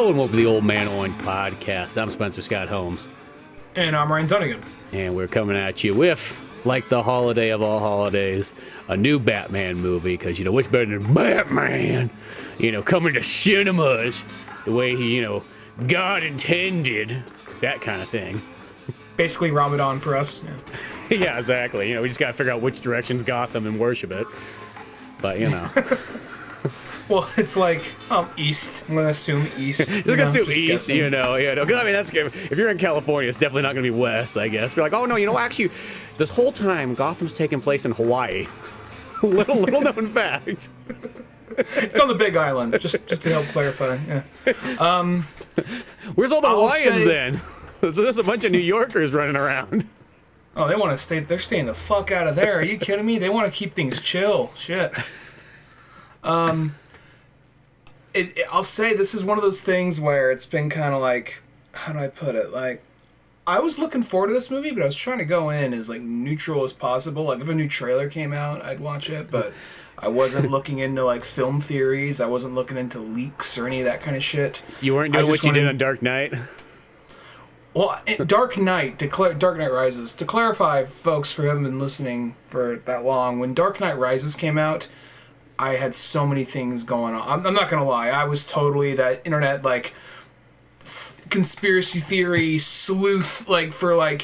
Hello and welcome to the OMO Podcast. I'm Spencer Scott Holmes. And I'm Ryan Dunnigan. And we're coming at you with, like the holiday of all holidays, a new Batman movie. Because, what's better than Batman? Coming to cinemas the way he, God intended. That kind of thing. Basically Ramadan for us. Yeah, yeah, exactly. We just got to figure out which direction's Gotham and worship it. But, Well, it's like east. I'm gonna assume east. Just assume east, Because I mean, that's good. If you're in California, it's definitely not gonna be west, I guess. We're like, oh no, actually, this whole time Gotham's taking place in Hawaii. little known fact. It's on the Big Island. Just to help clarify. Yeah. Where's all the Hawaiians then? So there's a bunch of New Yorkers running around. Oh, they want to stay. They're staying the fuck out of there. Are you kidding me? They want to keep things chill. Shit. I'll say this is one of those things where it's been kind of like, how do I put it? Like, I was looking forward to this movie, but I was trying to go in as like neutral as possible. Like, if a new trailer came out, I'd watch it, but I wasn't looking into like film theories. I wasn't looking into leaks or any of that kind of shit. You weren't doing what you did on Dark Knight? Well, Dark Knight Rises. To clarify, folks, for who haven't been listening for that long, when Dark Knight Rises came out, I had so many things going on. I'm not gonna lie. I was totally that internet conspiracy theory sleuth, for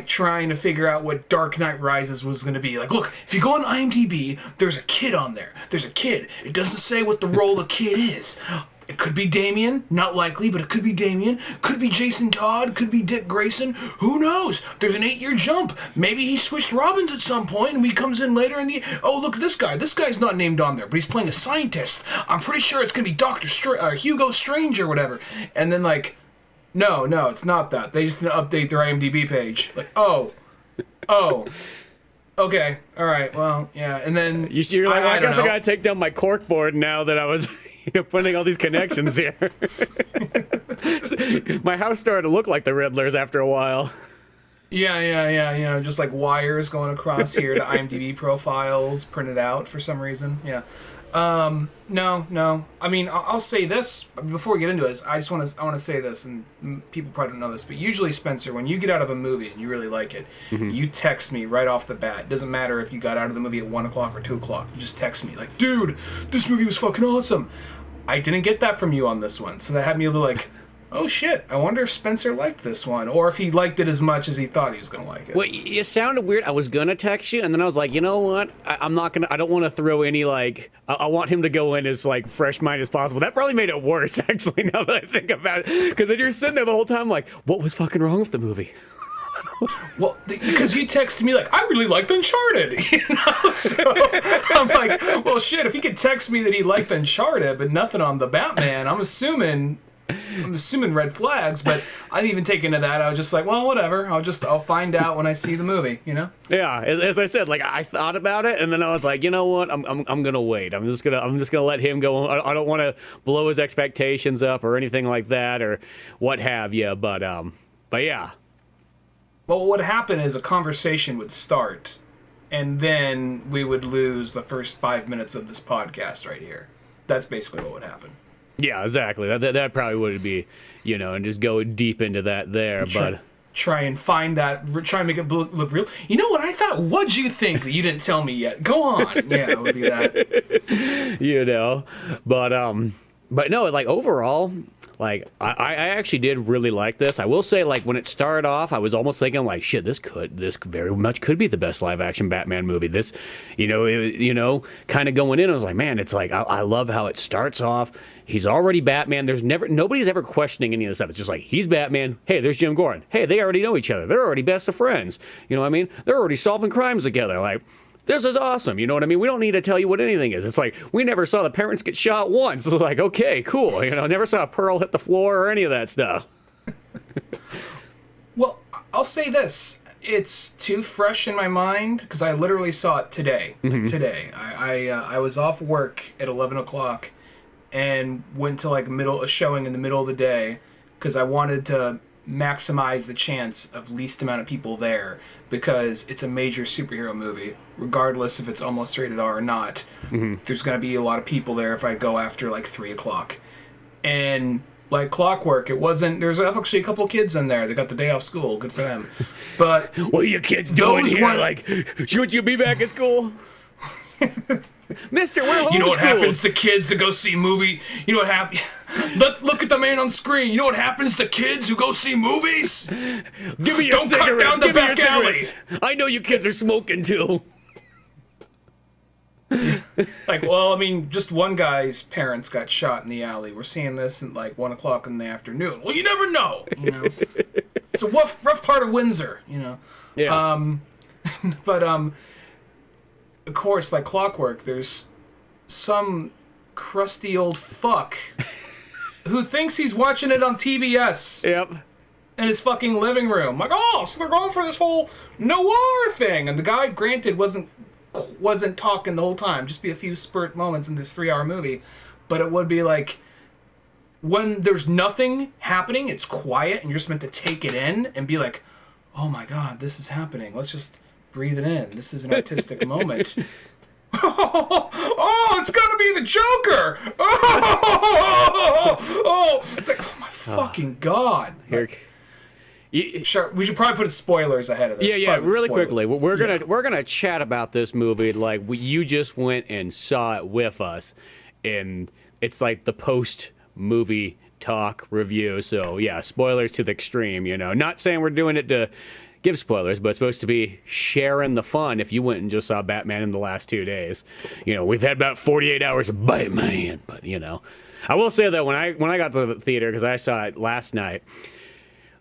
trying to figure out what Dark Knight Rises was gonna be. Like, look, if you go on IMDb, there's a kid on there. There's a kid. It doesn't say what the role the kid is. It could be Damien, not likely, but it could be Damien. Could be Jason Todd, could be Dick Grayson. Who knows? There's an 8-year jump. Maybe he switched Robins at some point, and he comes in later in the... Oh, look at this guy. This guy's not named on there, but he's playing a scientist. I'm pretty sure it's going to be Hugo Strange or whatever. And then, no, it's not that. They just didn't update their IMDb page. Oh. Okay, all right, well, yeah, and then... You're like, I guess I got to take down my corkboard now that I was... putting all these connections here. My house started to look like the Riddler's after a while. Yeah. Just like wires going across here to IMDb profiles printed out for some reason. Yeah. No. I mean, I'll say this before we get into it. I want to say this, and people probably don't know this, but usually, Spencer, when you get out of a movie and you really like it, you text me right off the bat. It doesn't matter if you got out of the movie at 1 o'clock or 2 o'clock. You just text me like, dude, this movie was fucking awesome. I didn't get that from you on this one, so that had me a little like, oh shit, I wonder if Spencer liked this one, or if he liked it as much as he thought he was going to like it. Well, it sounded weird. I was going to text you, and then I was like, you know what? I don't want to throw any, I want him to go in as, fresh mind as possible. That probably made it worse, actually, now that I think about it. Because then you're sitting there the whole time like, what was fucking wrong with the movie? Well, because you texted me I really liked Uncharted, So I'm like, well, shit. If he could text me that he liked Uncharted, but nothing on the Batman, I'm assuming red flags. But I didn't even take into that. I was just like, well, whatever. I'll find out when I see the movie. Yeah, as I said, I thought about it, and then I was like, you know what? I'm gonna wait. I'm just gonna let him go. I don't want to blow his expectations up or anything like that or what have you. But yeah. Well, what would happen is a conversation would start, and then we would lose the first 5 minutes of this podcast right here. That's basically what would happen. Yeah, exactly. That probably would be, and just go deep into that there. But try and find that, try and make it look real. You know what I thought? What'd you think that you didn't tell me yet? Go on. Yeah, it would be that. But no, overall... I actually did really like this. I will say, when it started off, I was almost thinking, shit, this very much could be the best live-action Batman movie. This, kind of going in, I was like, man, it's I love how it starts off. He's already Batman. Nobody's ever questioning any of this stuff. It's just he's Batman. Hey, there's Jim Gordon. Hey, they already know each other. They're already best of friends. You know what I mean? They're already solving crimes together. This is awesome, you know what I mean? We don't need to tell you what anything is. It's we never saw the parents get shot once. It's okay, cool. Never saw Pearl hit the floor or any of that stuff. Well, I'll say this. It's too fresh in my mind because I literally saw it today. Today. I was off work at 11 o'clock and went to a showing in the middle of the day because I wanted to maximize the chance of least amount of people there because it's a major superhero movie, regardless if it's almost rated R or not. There's going to be a lot of people there if I go after 3 o'clock. And like clockwork. It wasn't. There's actually a couple kids in there. They got the day off school. Good for them. But what are you kids doing here? Like, should you be back at school? Mister, we're homeschooled. You know what happens to kids that go see movie? You know what happens? Look at the man on screen. You know what happens to kids who go see movies? Give me your Don't cigarettes. cut down the Give me back your alley. cigarettes. I know you kids are smoking too. Like, well, I mean, just one guy's parents got shot in the alley. We're seeing this at like 1 o'clock in the afternoon. Well, you never know. You know, it's a rough part of Windsor. You know. Yeah. But of course, like clockwork, there's some crusty old fuck who thinks he's watching it on TBS. Yep. In his fucking living room. Like, oh, so they're going for this whole noir thing. And the guy, granted, wasn't talking the whole time. Just be a few spurt moments in this 3-hour movie. But it would be like, when there's nothing happening, it's quiet, and you're just meant to take it in and be like, oh my god, this is happening. Let's just breathe it in. This is an artistic moment. Oh, it's gonna be the Joker! Oh my fucking god! Here. Sure, we should probably put spoilers ahead of this. Yeah, really quickly. We're gonna chat about this movie like you just went and saw it with us, and it's like the post movie talk review. So yeah, spoilers to the extreme. You know, not saying we're doing it to give spoilers, but it's supposed to be sharing the fun. If you went and just saw Batman in the last 2 days, you know, we've had about 48 hours of Batman, but you know, I will say that when I got to the theater, because I saw it last night.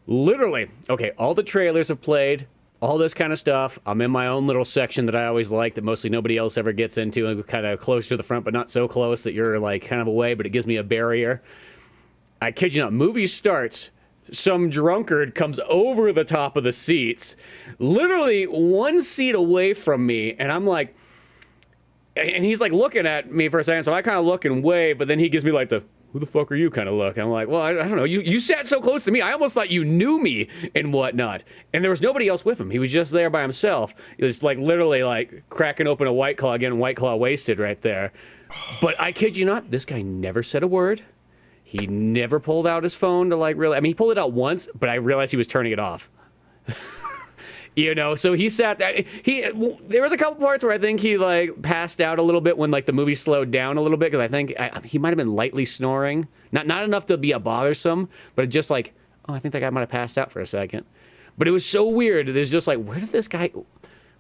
Literally, okay, all the trailers have played, all this kind of stuff. I'm in my own little section that I always like, that mostly nobody else ever gets into, kind of close to the front, but not so close that you're like kind of away, but it gives me a barrier. I kid you not, movie starts, some drunkard comes over the top of the seats, literally 1 seat away from me, and I'm like, and he's like looking at me for a second, so I kind of look and wave, but then he gives me like the, who the fuck are you kind of look? I'm like, well, I don't know. You sat so close to me. I almost thought you knew me and whatnot. And there was nobody else with him. He was just there by himself. He was like literally like cracking open a White Claw, getting White Claw wasted right there. But I kid you not, this guy never said a word. He never pulled out his phone to like really, I mean, he pulled it out once, but I realized he was turning it off. You know, so he sat there. There was a couple parts where I think he like passed out a little bit when like the movie slowed down a little bit, because I think he might have been lightly snoring, not enough to be a bothersome, but just like, oh, I think that guy might have passed out for a second. But it was so weird. There's just like, where did this guy?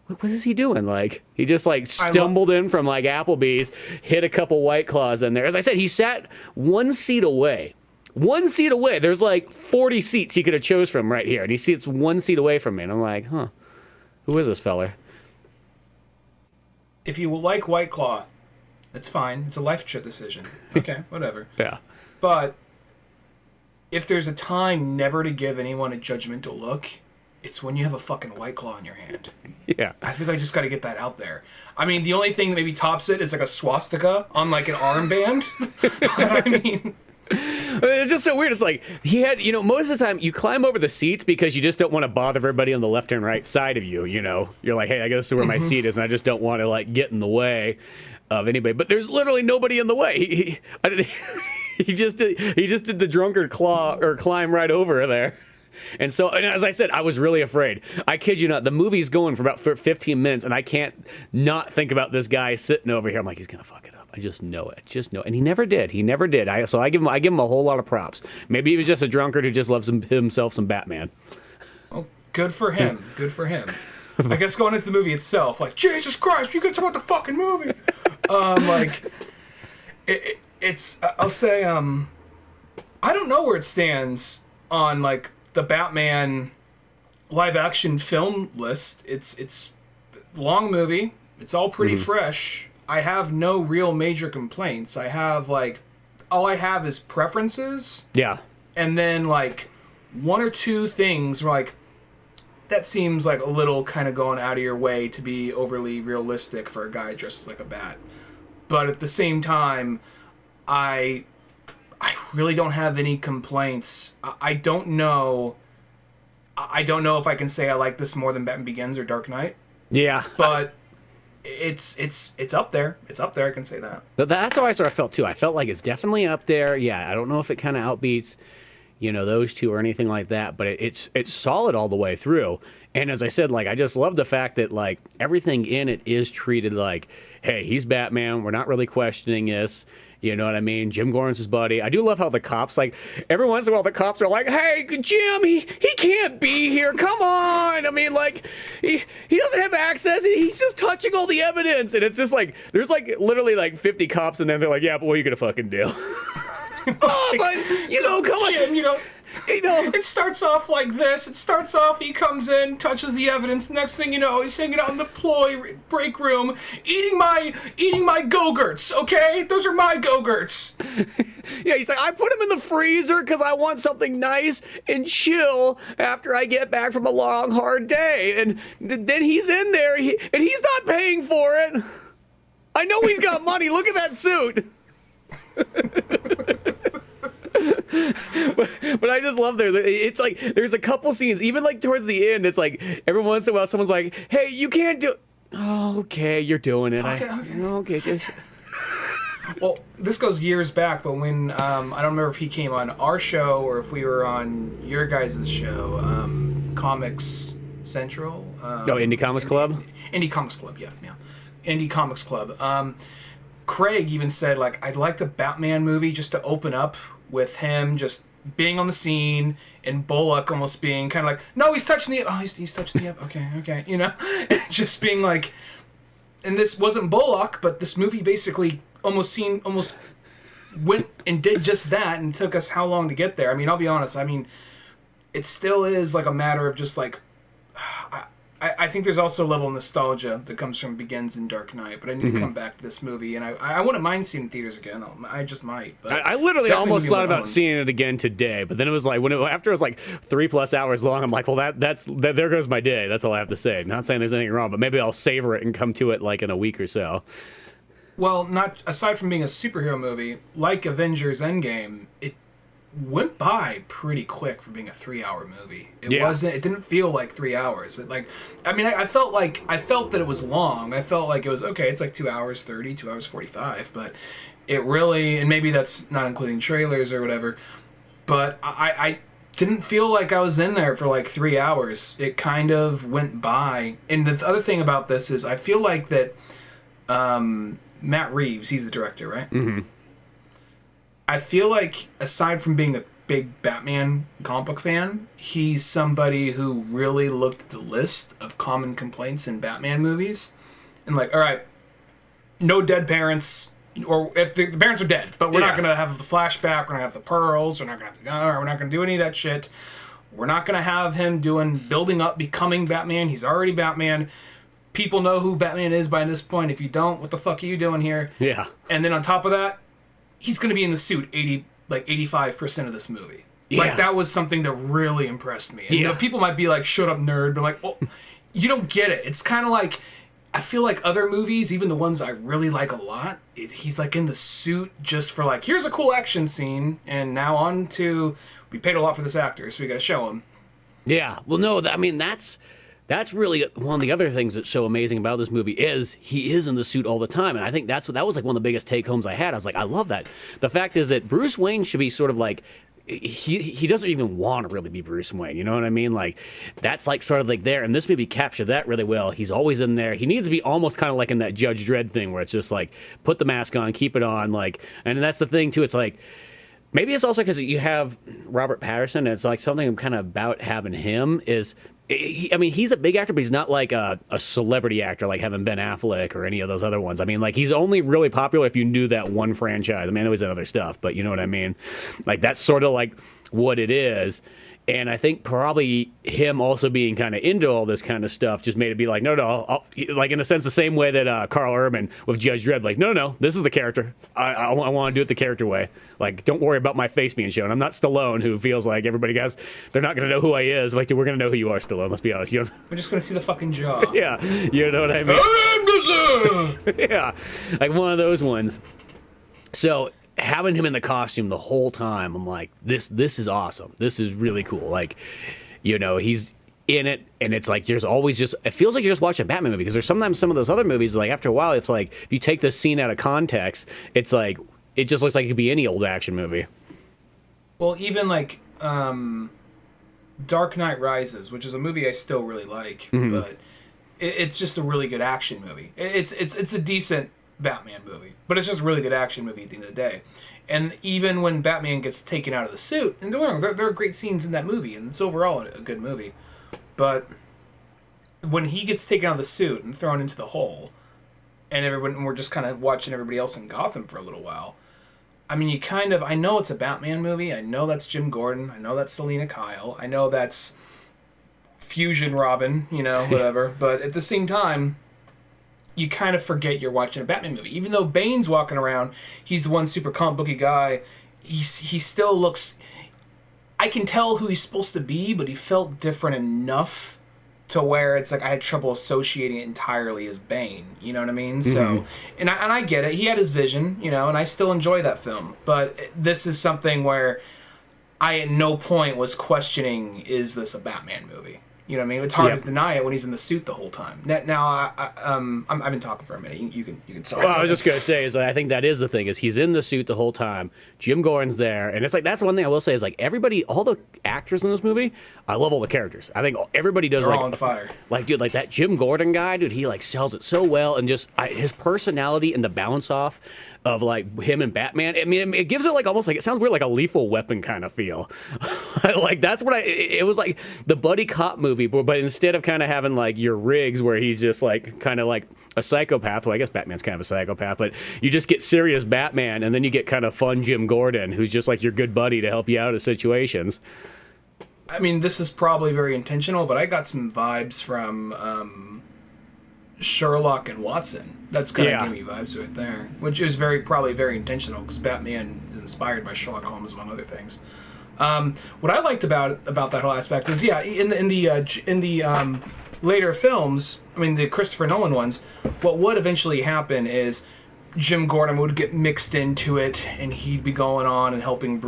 What is he doing? Like he just like stumbled in from like Applebee's, hit a couple White Claws in there. As I said, he sat 1 seat away. 1 seat away. There's like 40 seats he could have chose from right here, and he sits 1 seat away from me. And I'm like, huh, who is this fella? If you like White Claw, it's fine. It's a life decision. Okay, whatever. Yeah. But if there's a time never to give anyone a judgmental look, it's when you have a fucking White Claw in your hand. Yeah. I think I just got to get that out there. I mean, the only thing that maybe tops it is like a swastika on like an armband. But I mean, it's just so weird. It's like he had, you know, most of the time you climb over the seats because you just don't want to bother everybody on the left and right side of you. You know, you're like, hey, I guess this is where my seat is, and I just don't want to like get in the way of anybody. But there's literally nobody in the way. He just did the drunkard claw or climb right over there. And so, and as I said, I was really afraid. I kid you not, the movie's going for about 15 minutes, and I can't not think about this guy sitting over here. I'm like, he's gonna fuck it up. I just know it. And he never did. So I give him a whole lot of props. Maybe he was just a drunkard who just loves himself some Batman. Well, good for him. Good for him. I guess going into the movie itself, like, Jesus Christ, you can talk about the fucking movie. Like, it's I'll say, I don't know where it stands on like the Batman live action film list. It's long movie. It's all pretty fresh. I have no real major complaints. I have like, all I have is preferences. Yeah. And then like 1 or 2 things where like, that seems like a little kind of going out of your way to be overly realistic for a guy dressed like a bat. But at the same time, I really don't have any complaints. I don't know if I can say I like this more than Batman Begins or Dark Knight. Yeah. But it's up there. It's up there. I can say that. But that's how I sort of felt too. I felt like it's definitely up there. Yeah, I don't know if it kind of outbeats, those two or anything like that, but it's solid all the way through. And as I said, like, I just love the fact that, like, everything in it is treated like, hey, he's Batman. We're not really questioning this. You know what I mean? Jim Gordon's his buddy. I do love how the cops, like, every once in a while the cops are like, hey, Jim, he can't be here. Come on. I mean, like, he doesn't have access. He's just touching all the evidence. And it's just like, there's like literally like 50 cops, and then they're like, yeah, but what are you going to fucking do? Oh, but, come on. Jim, it starts off like this. It starts off, he comes in, touches the evidence. Next thing you know, he's hanging out in the break room, eating my Go-Gurts, okay? Those are my Go-Gurts. Yeah, he's like, I put them in the freezer because I want something nice and chill after I get back from a long, hard day. And then he's in there, and he's not paying for it. I know he's got money. Look at that suit. But I just love it's like there's a couple scenes, even like towards the end, it's like every once in a while someone's like, hey, you can't do. Oh, okay, you're doing it. Okay, just. Well, this goes years back, but when I don't remember if he came on our show or if we were on your guys' show, Comics Central. Indie Comics Club. Indie Comics Club, yeah. Indie Comics Club. Craig even said, like, I'd like the Batman movie just to open up with him just being on the scene and Bullock almost being kind of like, no, he's touching the, he's touching the, okay, just being like, and this wasn't Bullock, but this movie basically almost went and did just that and took us how long to get there. I mean, I'll be honest, it still is like a matter of just like, I think there's also a level of nostalgia that comes from Begins and Dark Knight, but I need to come back to this movie, and I wouldn't mind seeing it in theaters again. I just might. But I literally almost thought about seeing it again today, but then it was like after it was like 3+ hours long, I'm like, well, that's there goes my day. That's all I have to say. Not saying there's anything wrong, but maybe I'll savor it and come to it like in a week or so. Well, not aside from being a superhero movie, like Avengers Endgame, it went by pretty quick for being a 3-hour movie. It didn't feel like 3 hours. I felt that it was long. I felt like it was okay, it's like 2 hours 30, 2 hours 45, but it really, and maybe that's not including trailers or whatever, but I didn't feel like I was in there for like 3 hours. It kind of went by. And the other thing about this is I feel like that Matt Reeves, he's the director, right? Mm-hmm. I feel like, aside from being a big Batman comic book fan, he's somebody who really looked at the list of common complaints in Batman movies and like, all right, no dead parents, or if the parents are dead, but we're not going to have the flashback, we're not going to have the pearls, we're not going to do any of that shit. We're not going to have him building up, becoming Batman. He's already Batman. People know who Batman is by this point. If you don't, what the fuck are you doing here? Yeah. And then on top of that, he's going to be in the suit 85% of this movie. Yeah. Like, that was something that really impressed me. And people might be like, shut up, nerd, but like, oh, you don't get it. It's kind of like, I feel like other movies, even the ones I really like a lot, he's like in the suit just for like, here's a cool action scene, and now on to, we paid a lot for this actor, so we got to show him. Yeah, well, no, that's really one of the other things that's so amazing about this movie is he is in the suit all the time. And I think that was like one of the biggest take-homes I had. I was like, I love that. The fact is that Bruce Wayne should be sort of like, he doesn't even want to really be Bruce Wayne. You know what I mean? Like, that's like sort of like there. And this movie captured that really well. He's always in there. He needs to be almost kind of like in that Judge Dredd thing where it's just like, put the mask on, keep it on. Like, and that's the thing too. It's like, maybe it's also because you have Robert Pattinson. And it's like something I'm kind of about having him is, he's a big actor, but he's not like a celebrity actor like having Ben Affleck or any of those other ones. I mean, like, he's only really popular if you knew that one franchise. I mean, I know he's in other stuff, but you know what I mean? Like, that's sort of like what it is. And I think probably him also being kind of into all this kind of stuff just made it be like, no, I'll, like, in a sense, the same way that Carl Urban with Judge Dredd, like, no, this is the character. I want to do it the character way. Like, don't worry about my face being shown. I'm not Stallone, who feels like everybody they're not going to know who I is. Like, dude, we're going to know who you are, Stallone. Let's be honest. We're just going to see the fucking jaw. Yeah, you know what I mean? Yeah, like one of those ones. So having him in the costume the whole time, I'm like, this is awesome. This is really cool. Like, he's in it, and it's like there's always just, it feels like you're just watching a Batman movie, because there's sometimes some of those other movies, like after a while it's like if you take the scene out of context, it's like it just looks like it could be any old action movie. Well, even like Dark Knight Rises, which is a movie I still really like, but it's just a really good action movie. It's a decent Batman movie, but it's just a really good action movie at the end of the day. And even when Batman gets taken out of the suit, and there are great scenes in that movie, and it's overall a good movie. But when he gets taken out of the suit and thrown into the hole, and we're just kind of watching everybody else in Gotham for a little while, I mean, I know it's a Batman movie. I know that's Jim Gordon. I know that's Selina Kyle. I know that's Fusion Robin, whatever. But at the same time, you kind of forget you're watching a Batman movie. Even though Bane's walking around, he's the one super comic booky guy, he still looks... I can tell who he's supposed to be, but he felt different enough to where it's like I had trouble associating it entirely as Bane. You know what I mean? So, and I get it. He had his vision, and I still enjoy that film. But this is something where I at no point was questioning, is this a Batman movie? You know what I mean? It's hard to deny it when he's in the suit the whole time. Now, I've been talking for a minute. You can start. Well, I was just gonna say is I think that is the thing, is he's in the suit the whole time. Jim Gordon's there, and it's like that's one thing I will say is like everybody, all the actors in this movie, I love all the characters. I think everybody does. They're like all on fire. Like dude, like that Jim Gordon guy, dude, he like sells it so well, and just his personality and the bounce off of like him and Batman. I mean, it gives it like almost like, it sounds weird, like a Lethal Weapon kind of feel. Like that's what it was like the buddy cop movie, but instead of kind of having like your Riggs where he's just like kind of like a psychopath. Well, I guess Batman's kind of a psychopath, but you just get serious Batman, and then you get kind of fun Jim Gordon, who's just like your good buddy to help you out of situations. I mean, this is probably very intentional, but I got some vibes from Sherlock and Watson. That's kind of gave me vibes right there, which is probably very intentional because Batman is inspired by Sherlock Holmes among other things. What I liked about that whole aspect is in the later films, I mean the Christopher Nolan ones, what would eventually happen is Jim Gordon would get mixed into it, and he'd be going on and helping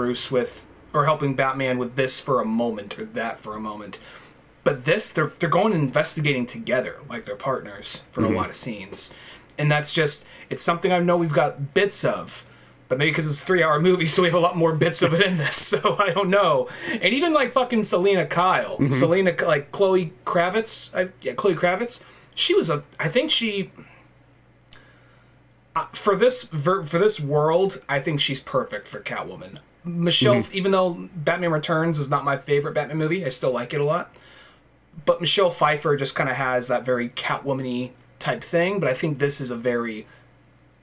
helping Batman with this for a moment or that for a moment. But this, they're going and investigating together, like they're partners for a lot of scenes. And that's just, it's something I know we've got bits of, but maybe because it's a 3-hour movie, so we have a lot more bits of it in this, so I don't know. And even like fucking Selina Kyle, like Chloe Kravitz, she was for this world, I think she's perfect for Catwoman. Michelle, even though Batman Returns is not my favorite Batman movie, I still like it a lot. But Michelle Pfeiffer just kind of has that very Catwoman-y type thing, but I think this is a very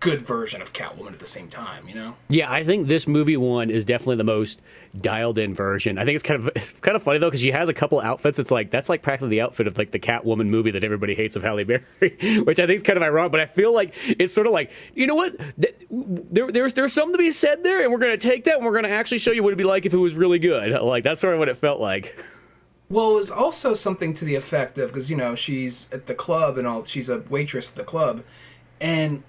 good version of Catwoman at the same time, Yeah, I think this movie one is definitely the most dialed-in version. I think it's kind of funny though, because she has a couple outfits. It's like that's like practically the outfit of like the Catwoman movie that everybody hates of Halle Berry, which I think is kind of ironic. But I feel like it's sort of like, you know what? There's something to be said there, and we're gonna take that and we're gonna actually show you what it'd be like if it was really good. Like that's sort of what it felt like. Well, it was also something to the effect of, because, she's at the club and all, she's a waitress at the club, and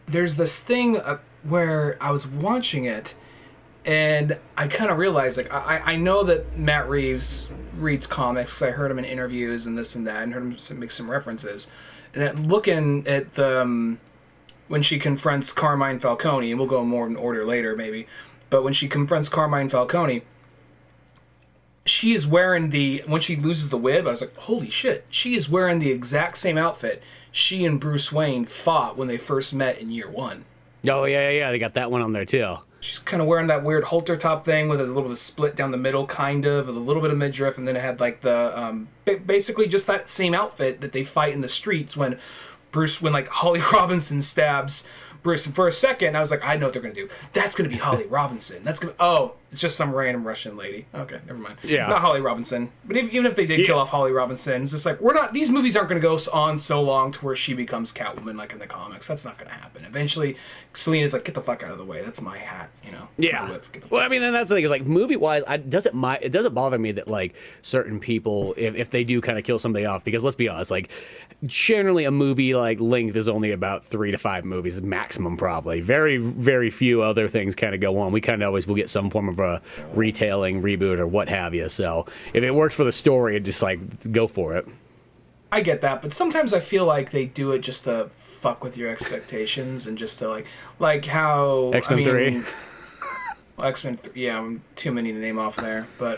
there's this thing where I was watching it, and I kind of realized, like, I know that Matt Reeves reads comics, I heard him in interviews and this and that, and heard him make some references, and looking at the, when she confronts Carmine Falcone, and we'll go more in order later, maybe, but when she confronts Carmine Falcone, she is wearing when she loses the wig, I was like, holy shit, she is wearing the exact same outfit she and Bruce Wayne fought when they first met in year 1. Oh, yeah, they got that one on there, too. She's kind of wearing that weird halter top thing with a little bit of split down the middle, kind of, with a little bit of midriff, and then it had, like, the, basically just that same outfit that they fight in the streets when Holly Robinson stabs Bruce. And for a second, I was like, I know what they're going to do. That's going to be Holly Robinson. It's just some random Russian lady. Okay, never mind. Yeah. Not Holly Robinson. But even if they did kill off Holly Robinson, it's just like, these movies aren't going to go on so long to where she becomes Catwoman like in the comics. That's not going to happen. Eventually, Selina's like, get the fuck out of the way. That's my hat, Yeah. Well, I mean, and that's the thing, is like, movie-wise, it doesn't bother me that, like, certain people, if they do kind of kill somebody off, because let's be honest, like, generally a movie, like, length is only about 3 to 5 movies, maximum, probably. Very, very few other things kind of go on. We kind of always will get some form of a retailing reboot or what have you. So if it works for the story, just like go for it. I get that, but sometimes I feel like they do it just to fuck with your expectations and just to like how X-Men 3. Well, X-Men 3, yeah, too many to name off there, but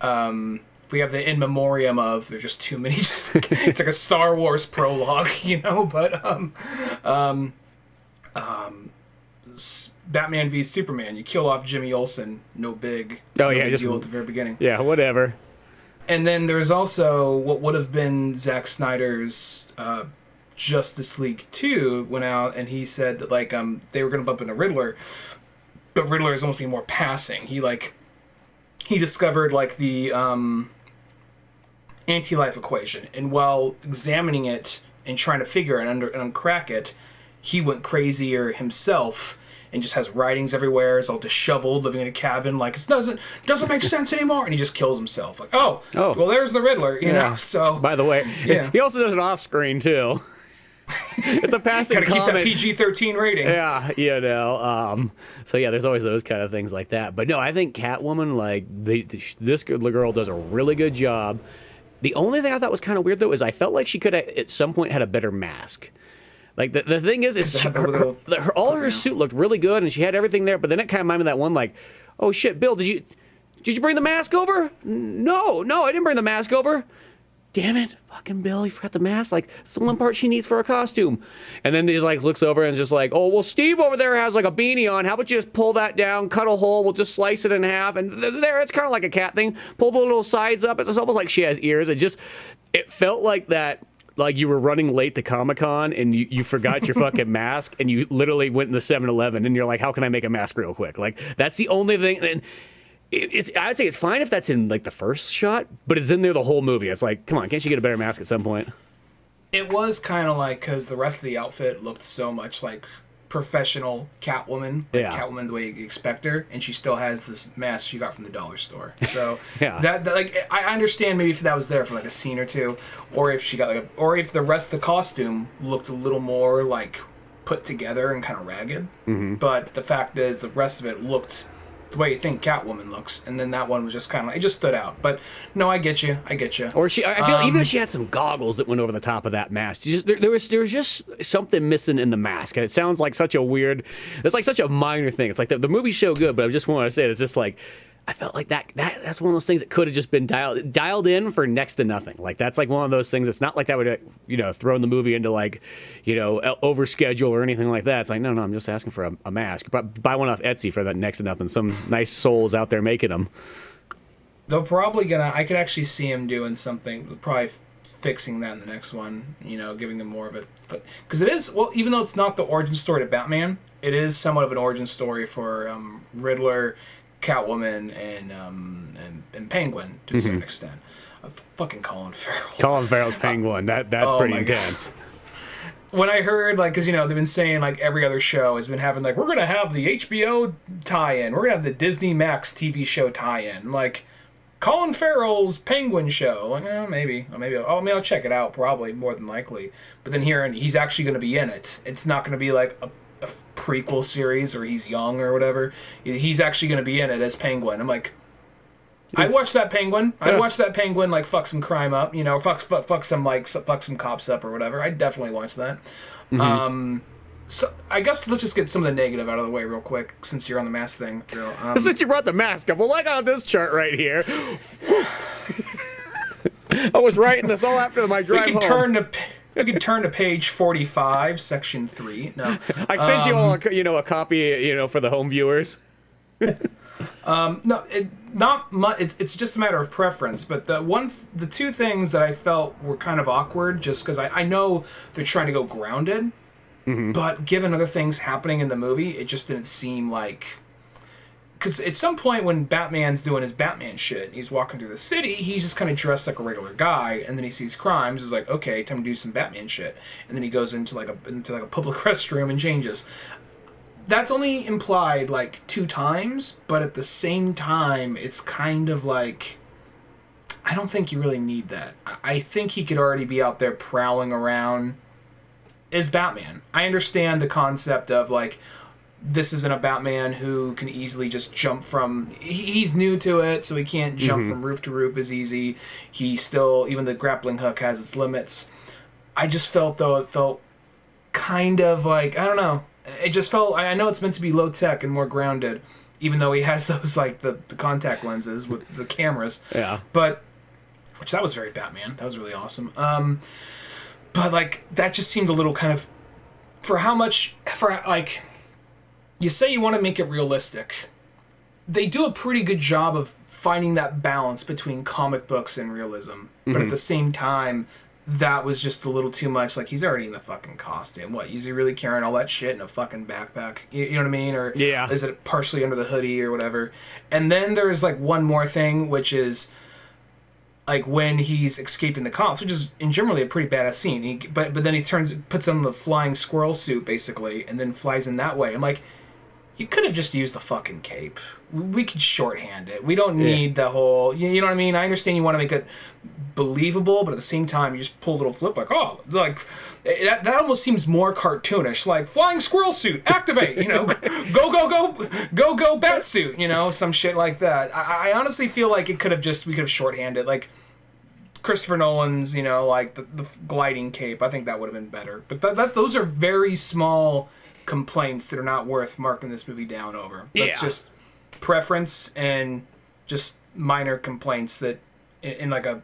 if we have the in memoriam of, there's just too many. Just like, it's like a Star Wars prologue, you know. But Batman v Superman, you kill off Jimmy Olsen, no big just deal at the very beginning. Yeah, whatever. And then there's also what would have been Zack Snyder's Justice League 2 went out, and he said that like they were going to bump into Riddler, but Riddler is almost being more passing. He discovered like the anti-life equation, and while examining it and trying to figure it and uncrack it, he went crazier himself and just has writings everywhere. Is all disheveled, living in a cabin, like it doesn't make sense anymore, and he just kills himself. Like, oh, well, there's the Riddler, you know. So, by the way, he also does it off screen too. It's a passing comment. Gotta keep that PG-13 rating. Yeah, you know. So yeah, there's always those kind of things like that. But no, I think Catwoman, like this girl does a really good job. The only thing I thought was kind of weird though is I felt like she could have at some point had a better mask. Like the thing is all her suit looked really good and she had everything there, but then it kind of reminded me of that one like, oh shit, Bill, did you bring the mask over? No, I didn't bring the mask over. Damn it, fucking Bill, you forgot the mask. Like, it's the one part she needs for a costume. And then he just like looks over and is just like, oh, well, Steve over there has like a beanie on. How about you just pull that down, cut a hole, we'll just slice it in half. And there, it's kind of like a cat thing. Pull the little sides up. It's almost like she has ears. It felt like that, like you were running late to Comic-Con and you forgot your fucking mask and you literally went in the 7-Eleven and you're like, how can I make a mask real quick? Like, that's the only thing. And I would say it's fine if that's in like the first shot, but it's in there the whole movie. It's like, come on, can't you get a better mask at some point? It was kind of like, because the rest of the outfit looked so much like professional Catwoman, Catwoman the way you expect her, and she still has this mask she got from the dollar store. So that like I understand maybe if that was there for like a scene or two, or if she got like or if the rest of the costume looked a little more like put together and kind of ragged. Mm-hmm. But the fact is, the rest of it looked the way you think Catwoman looks, and then that one was just kind of, it just stood out. But no, I get you. Or I feel even if she had some goggles that went over the top of that mask, there was just something missing in the mask. And it sounds like such a weird, it's like such a minor thing. It's like the movie's so good, but I just want to say it's just like, I felt like that's one of those things that could have just been dialed in for next to nothing. Like that's like one of those things. It's not like that would throw the movie into like over schedule or anything like that. It's like no, I'm just asking for a mask. But buy one off Etsy for that next to nothing. Some nice souls out there making them. They're probably I could actually see him doing something. Probably fixing that in the next one. Giving them more of it. Because it is, well, even though it's not the origin story to Batman, it is somewhat of an origin story for Riddler, Catwoman, and Penguin to a certain extent. Fucking Colin Farrell. Colin Farrell's Penguin. That's pretty intense. God. When I heard, like, because they've been saying like every other show has been having like, we're gonna have the HBO tie-in, we're gonna have the Disney Max TV show tie-in, like Colin Farrell's Penguin show. Like, maybe I'll check it out. Probably more than likely. But then hearing he's actually gonna be in it, it's not gonna be like a prequel series or he's young or whatever. He's actually going to be in it as Penguin. I'm like, I'd watch that Penguin. I'd watch that Penguin like fuck some crime up, fuck some cops up or whatever. I'd definitely watch that. Mm-hmm. So I guess let's just get some of the negative out of the way real quick since you're on the mask thing. Since you brought the mask up, well, like on this chart right here. I was writing this all after my drive home. You can turn to page 45, section 3. No, I sent you all a copy, for the home viewers. No, not much. It's just a matter of preference. But the two things that I felt were kind of awkward, just because I know they're trying to go grounded, but given other things happening in the movie, it just didn't seem like. Because at some point when Batman's doing his Batman shit, he's walking through the city, he's just kind of dressed like a regular guy, and then he sees crimes, he's like, okay, time to do some Batman shit. And then he goes into like a public restroom and changes. That's only implied like 2 times, but at the same time, it's kind of like, I don't think you really need that. I think he could already be out there prowling around as Batman. I understand the concept of like, this isn't a Batman who can easily just jump from... He's new to it, so he can't jump from roof to roof as easy. He still... Even the grappling hook has its limits. I just felt, though, it felt kind of like... I don't know. It just felt... I know it's meant to be low-tech and more grounded, even though he has those, like, the contact lenses with the cameras. Yeah. But... Which, that was very Batman. That was really awesome. But, like, that just seemed a little kind of... For how much... For, like... You say you want to make it realistic. They do a pretty good job of finding that balance between comic books and realism. But at the same time, that was just a little too much. Like, he's already in the fucking costume. What, is he really carrying all that shit in a fucking backpack? You know what I mean? Or is it partially under the hoodie or whatever? And then there's, like, one more thing, which is... Like when he's escaping the cops, which is in generally a pretty badass scene. But then he puts on the flying squirrel suit basically, and then flies in that way. I'm like, you could have just used the fucking cape. We could shorthand it. We don't need the whole. You know what I mean? I understand you want to make it believable, but at the same time, you just pull a little flip like, oh, like that almost seems more cartoonish. Like flying squirrel suit, activate. You know, go bat suit. You know, some shit like that. I honestly feel like we could have shorthanded it. Like Christopher Nolan's, you know, like the gliding cape. I think that would have been better. But those are very small complaints that are not worth marking this movie down over. That's just preference and just minor complaints that in like a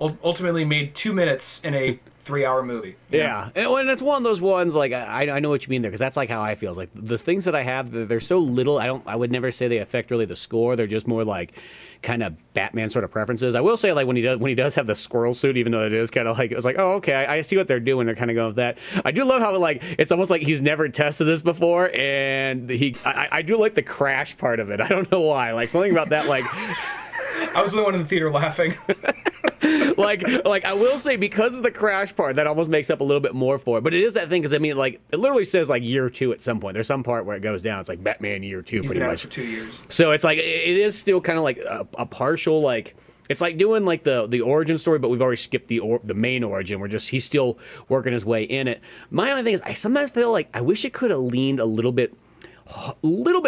ultimately made 2 minutes in a 3-hour movie. Yeah, and it's one of those ones, like, I know what you mean there, because that's like how I feel. Like, the things that I have, they're so little, I would never say they affect really the score. They're just more like kind of Batman sort of preferences. I will say, like, when he does have the squirrel suit, even though it is kind of like, it was like, oh, okay, I see what they're doing. They're kind of going with that. I do love how, like, it's almost like he's never tested this before, and I do like the crash part of it. I don't know why. Like, something about that, like... I was the only one in the theater laughing. like I will say, because of the crash part, that almost makes up a little bit more for it. But it is that thing, because I mean, like, it literally says like year 2 at some point. There's some part where it goes down. It's like Batman year 2, pretty much. For 2 years. So it's like it is still kind of like a partial, like, it's like doing like the origin story, but we've already skipped the main origin. He's still working his way in it. My only thing is, I sometimes feel like I wish it could have leaned a little bit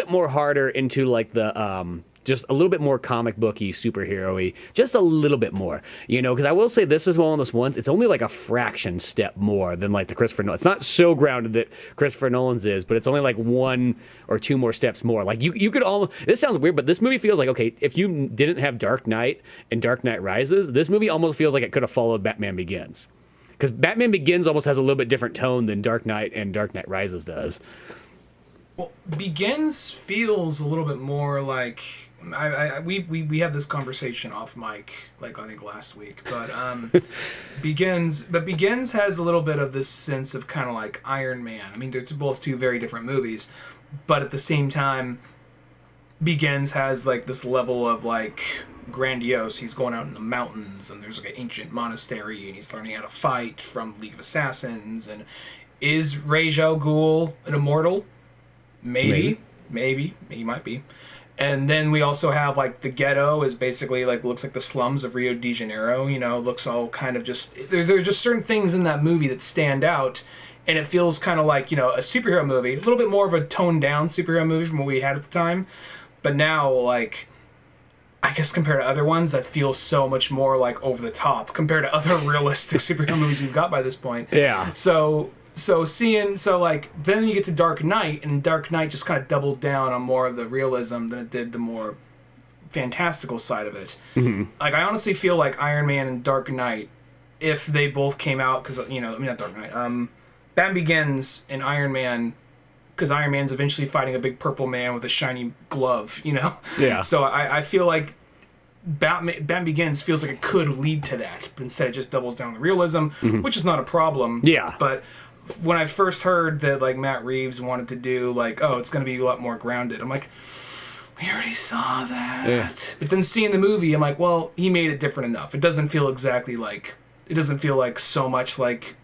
more harder into like the just a little bit more comic booky, superhero-y, just a little bit more, you know, because I will say this is one of those ones, it's only like a fraction step more than like the Christopher Nolan. It's not so grounded that Christopher Nolan's is, but it's only like 1 or 2 more steps more. Like you could almost, this sounds weird, but this movie feels like, okay, if you didn't have Dark Knight and Dark Knight Rises, this movie almost feels like it could have followed Batman Begins. Because Batman Begins almost has a little bit different tone than Dark Knight and Dark Knight Rises does. Well, Begins feels a little bit more like... we had this conversation off mic, like I think last week, but Begins has a little bit of this sense of kind of like Iron Man. I mean, they're both 2 very different movies, but at the same time, Begins has like this level of like grandiose. He's going out in the mountains, and there's like an ancient monastery, and he's learning how to fight from League of Assassins. And is Ra's al Ghul an immortal? Maybe, he might be. And then we also have, like, the ghetto is basically, like, looks like the slums of Rio de Janeiro, you know, looks all kind of just... There are just certain things in that movie that stand out, and it feels kind of like, you know, a superhero movie. A little bit more of a toned-down superhero movie from what we had at the time. But now, like, I guess compared to other ones, that feels so much more, like, over the top compared to other realistic superhero movies we've got by this point. Yeah. So then you get to Dark Knight, and Dark Knight just kind of doubled down on more of the realism than it did the more fantastical side of it. Mm-hmm. Like, I honestly feel like Iron Man and Dark Knight, if they both came out, because, you know, I mean, not Dark Knight, Batman Begins and Iron Man, because Iron Man's eventually fighting a big purple man with a shiny glove, you know? Yeah. So I feel like Batman Begins feels like it could lead to that, but instead it just doubles down on the realism, which is not a problem. Yeah. But when I first heard that, like, Matt Reeves wanted to do, like, oh, it's going to be a lot more grounded, I'm like, we already saw that. Yeah. But then seeing the movie, I'm like, well, he made it different enough. It doesn't feel exactly like, it doesn't feel like so much like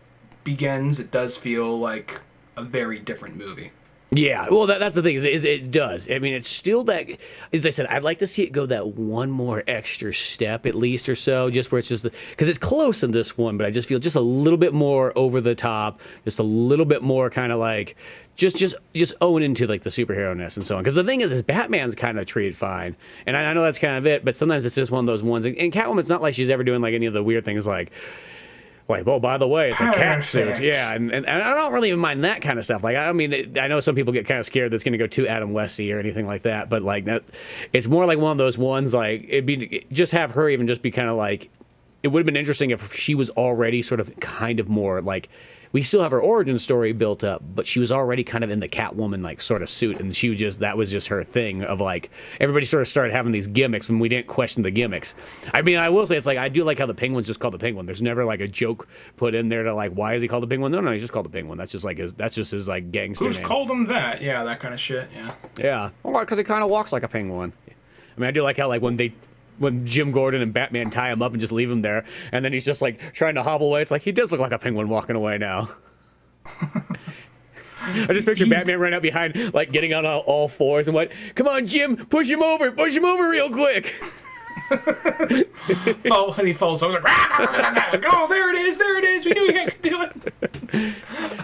Begins. It does feel like a very different movie. Yeah, well, that's the thing is it does. I mean, it's still that. As I said, I'd like to see it go that one more extra step at least or so, just where it's just because it's close in this one, but I just feel just a little bit more over the top, just a little bit more kind of like just own into like the superhero-ness and so on. Because the thing is Batman's kind of treated fine, and I know that's kind of it, but sometimes it's just one of those ones. And Catwoman's not like she's ever doing like any of the weird things like, oh, by the way, it's a cat suit. Yeah, and I don't really even mind that kind of stuff. Like, I mean, I know some people get kind of scared that's going to go too Adam Westy or anything like that, but like that, it's more like one of those ones. Like, just have her even just be kind of like, it would have been interesting if she was already sort of kind of more like. We still have her origin story built up, but she was already kind of in the Catwoman like sort of suit, and that was just her thing of like everybody sort of started having these gimmicks when we didn't question the gimmicks. I mean, I will say it's like I do like how the Penguin's just called the Penguin. There's never like a joke put in there to like why is he called the Penguin? No, he's just called the Penguin. That's just his like gangster Who's name. called him that? Yeah, that kind of shit. Yeah. Yeah, well, because he kind of walks like a penguin. I mean, I do like how like when Jim Gordon and Batman tie him up and just leave him there, and then he's just like trying to hobble away. It's like he does look like a penguin walking away now. I just picture Batman running out behind, like getting on all fours and what? Come on, Jim, push him over real quick. And he falls over. Like, oh, there it is. We knew you could do it.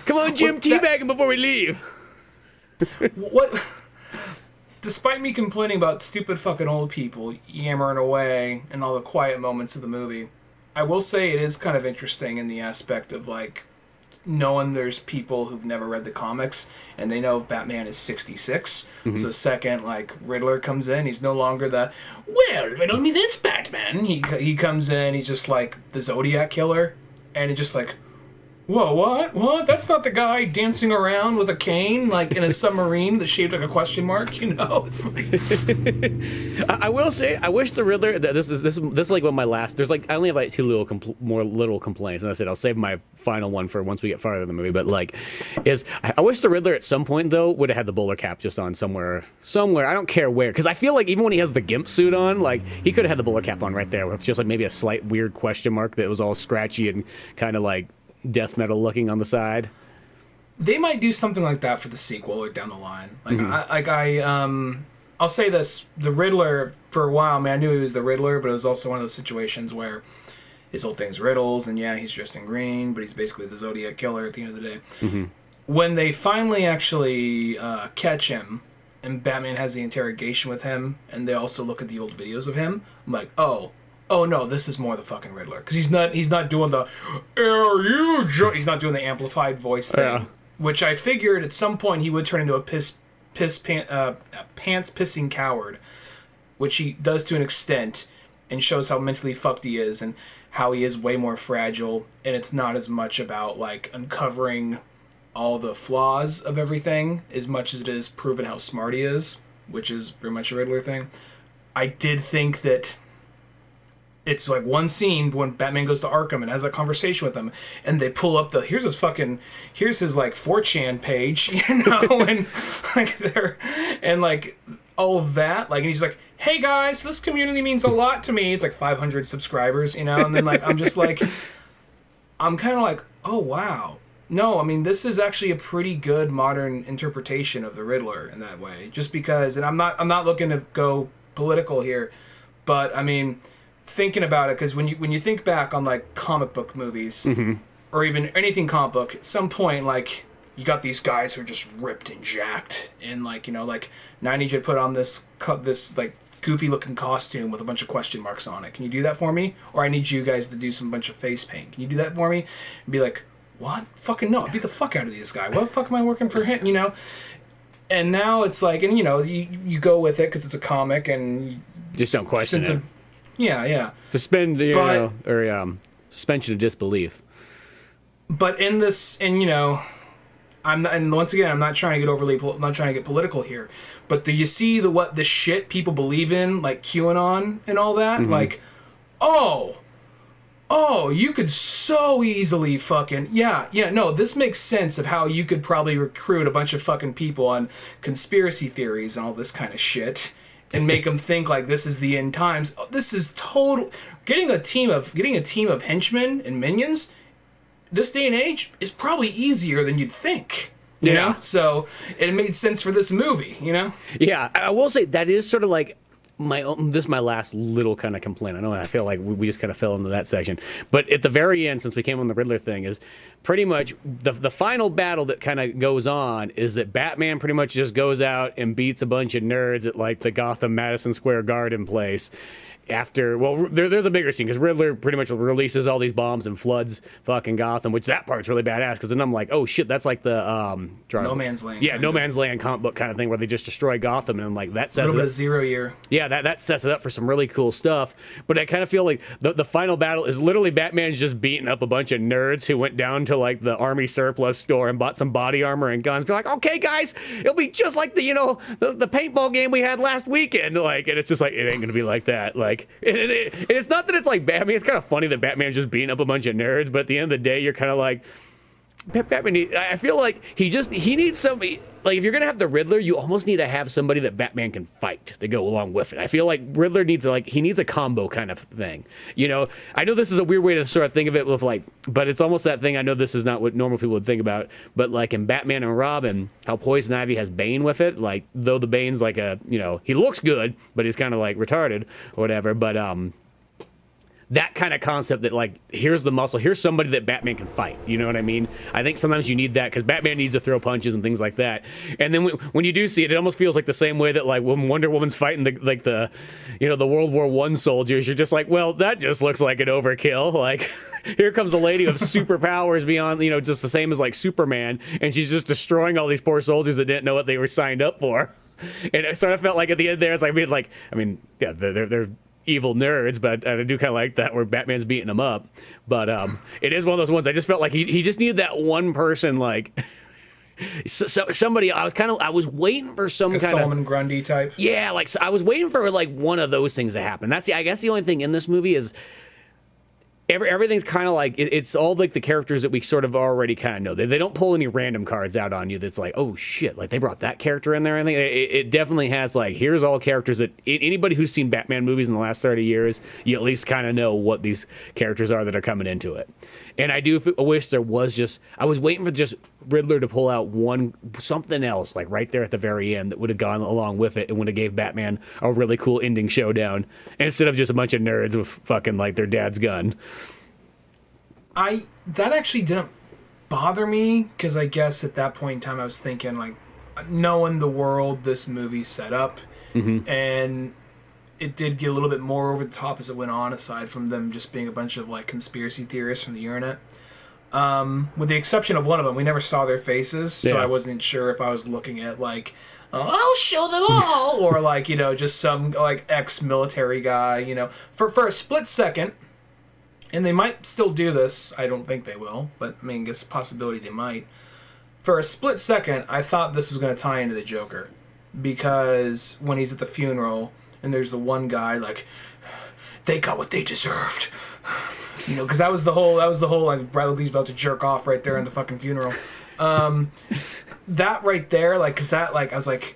Come on, Jim, teabag him before we leave. What? Despite me complaining about stupid fucking old people yammering away and all the quiet moments of the movie, I will say it is kind of interesting in the aspect of like knowing there's people who've never read the comics and they know Batman is 66. Mm-hmm. So second, like Riddler comes in, he's no longer riddle me this, Batman. He comes in, he's just like the Zodiac killer, and it's just like, whoa, what? That's not the guy dancing around with a cane, like in a submarine that's shaped like a question mark, you know? It's like... I will say, I wish the Riddler, this is like one of my last, there's like, I only have like two little complaints, and I said I'll save my final one for once we get farther in the movie, but like, I wish the Riddler at some point, though, would have had the bowler cap just on somewhere, I don't care where, because I feel like even when he has the gimp suit on, like, he could have had the bowler cap on right there, with just like maybe a slight weird question mark that was all scratchy and kind of like, death metal looking on the side. They might do something like that for the sequel or down the line. Like I'll say this: the Riddler for a while. I mean, I knew he was the Riddler, but it was also one of those situations where his whole thing's riddles, and yeah, he's dressed in green, but he's basically the Zodiac killer at the end of the day. Mm-hmm. When they finally actually catch him, and Batman has the interrogation with him, and they also look at the old videos of him, I'm like, oh no, this is more the fucking Riddler, because he's not doing the he's not doing the amplified voice thing, which I figured at some point he would turn into a pants pissing coward, which he does to an extent, and shows how mentally fucked he is and how he is way more fragile, and it's not as much about like uncovering all the flaws of everything as much as it is proving how smart he is, which is very much a Riddler thing. I did think that it's like one scene when Batman goes to Arkham and has a conversation with him, and they pull up here's his like 4chan page, you know, and like and like all of that, like, and he's like, hey guys, this community means a lot to me. It's like 500 subscribers, you know, and then like I'm just like, I'm kind of like, oh wow, no, I mean this is actually a pretty good modern interpretation of the Riddler in that way, just because, and I'm not looking to go political here, but I mean, thinking about it, because when you think back on like comic book movies, mm-hmm. or even anything comic book, at some point like you got these guys who are just ripped and jacked, and like, you know, like, now I need you to put on this like goofy looking costume with a bunch of question marks on it. Can you do that for me? Or I need you guys to do some bunch of face paint. Can you do that for me? And be like, what? Fucking no! Beat the fuck out of this guy. What the fuck am I working for him? You know. And now it's like, and you know, you go with it because it's a comic, and just don't question it. Yeah. Suspension of disbelief. But in this, and you know, and once again, I'm not trying to get I'm not trying to get political here, but you see the shit people believe in, like QAnon and all that, mm-hmm. like, oh, you could so easily fucking, no, this makes sense of how you could probably recruit a bunch of fucking people on conspiracy theories and all this kind of shit, and make them think like this is the end times. This is total. Getting a team of henchmen and minions, this day and age, is probably easier than you'd think. You Yeah. know? So it made sense for this movie, you know? Yeah, I will say that is sort of like this is my last little kind of complaint. I know I feel like we just kind of fell into that section, but at the very end, since we came on the Riddler thing, is pretty much the final battle that kind of goes on is that Batman pretty much just goes out and beats a bunch of nerds at like the Gotham Madison Square Garden place. After, well, there's a bigger scene because Riddler pretty much releases all these bombs and floods fucking Gotham, which that part's really badass because then I'm like, oh shit, that's like the No Man's Land. yeah, No Man's Land comic book kind of thing where they just destroy Gotham, and I'm like, that A sets little it bit up. of 0 year. Yeah, that sets it up for some really cool stuff. But I kind of feel like the final battle is literally Batman's just beating up a bunch of nerds who went down to like the army surplus store and bought some body armor and guns. They're like, okay, guys, it'll be just like the the paintball game we had last weekend. Like, and it's just like it ain't gonna be like that. Like, and it's not that it's like Batman. It's kind of funny that Batman's just beating up a bunch of nerds. But at the end of the day, you're kind of like, Batman. I feel like he needs somebody. Like, if you're gonna have the Riddler, you almost need to have somebody that Batman can fight to go along with it. I feel like Riddler needs a combo kind of thing. You know, I know this is a weird way to sort of think of it with like, but it's almost that thing. I know this is not what normal people would think about, but like in Batman and Robin, how Poison Ivy has Bane with it. Like, though the Bane's like he looks good, but he's kind of like retarded or whatever. But that kind of concept that like, here's the muscle, here's somebody that Batman can fight. You know what I mean? I think sometimes you need that because Batman needs to throw punches and things like that. And then when you do see it, it almost feels like the same way that like when Wonder Woman's fighting the World War I soldiers, you're just like, well, that just looks like an overkill. Like, here comes a lady with superpowers beyond, just the same as like Superman, and she's just destroying all these poor soldiers that didn't know what they were signed up for. And it sort of felt like at the end there, it's like, yeah, they're evil nerds, but I do kind of like that where Batman's beating them up. But it is one of those ones I just felt like he just needed that one person, like somebody. I was waiting for some kind Solomon Grundy type. Yeah, like I was waiting for like one of those things to happen. I guess the only thing in this movie is everything's kind of like it's all like the characters that we sort of already kind of know. They don't pull any random cards out on you that's like, oh shit, like they brought that character in there. I think it definitely has like, here's all characters that anybody who's seen Batman movies in the last 30 years, you at least kind of know what these characters are that are coming into it. And I do wish there was I was waiting for just Riddler to pull out something else, like right there at the very end, that would have gone along with it and would have gave Batman a really cool ending showdown instead of just a bunch of nerds with fucking like their dad's gun. That actually didn't bother me because I guess at that point in time I was thinking like, knowing the world this movie set up, and it did get a little bit more over the top as it went on, aside from them just being a bunch of like conspiracy theorists from the internet. With the exception of one of them, we never saw their faces, so I wasn't sure if I was looking at like, I'll show them all, or like, just some like ex-military guy, for a split second. And they might still do this. I don't think they will, but I guess possibility they might. For a split second, I thought this was going to tie into the Joker, because when he's at the funeral and there's the one guy like, they got what they deserved, because that was the whole like Bradley Lee's about to jerk off right there in the fucking funeral. That right there, like, because that, like, I was like,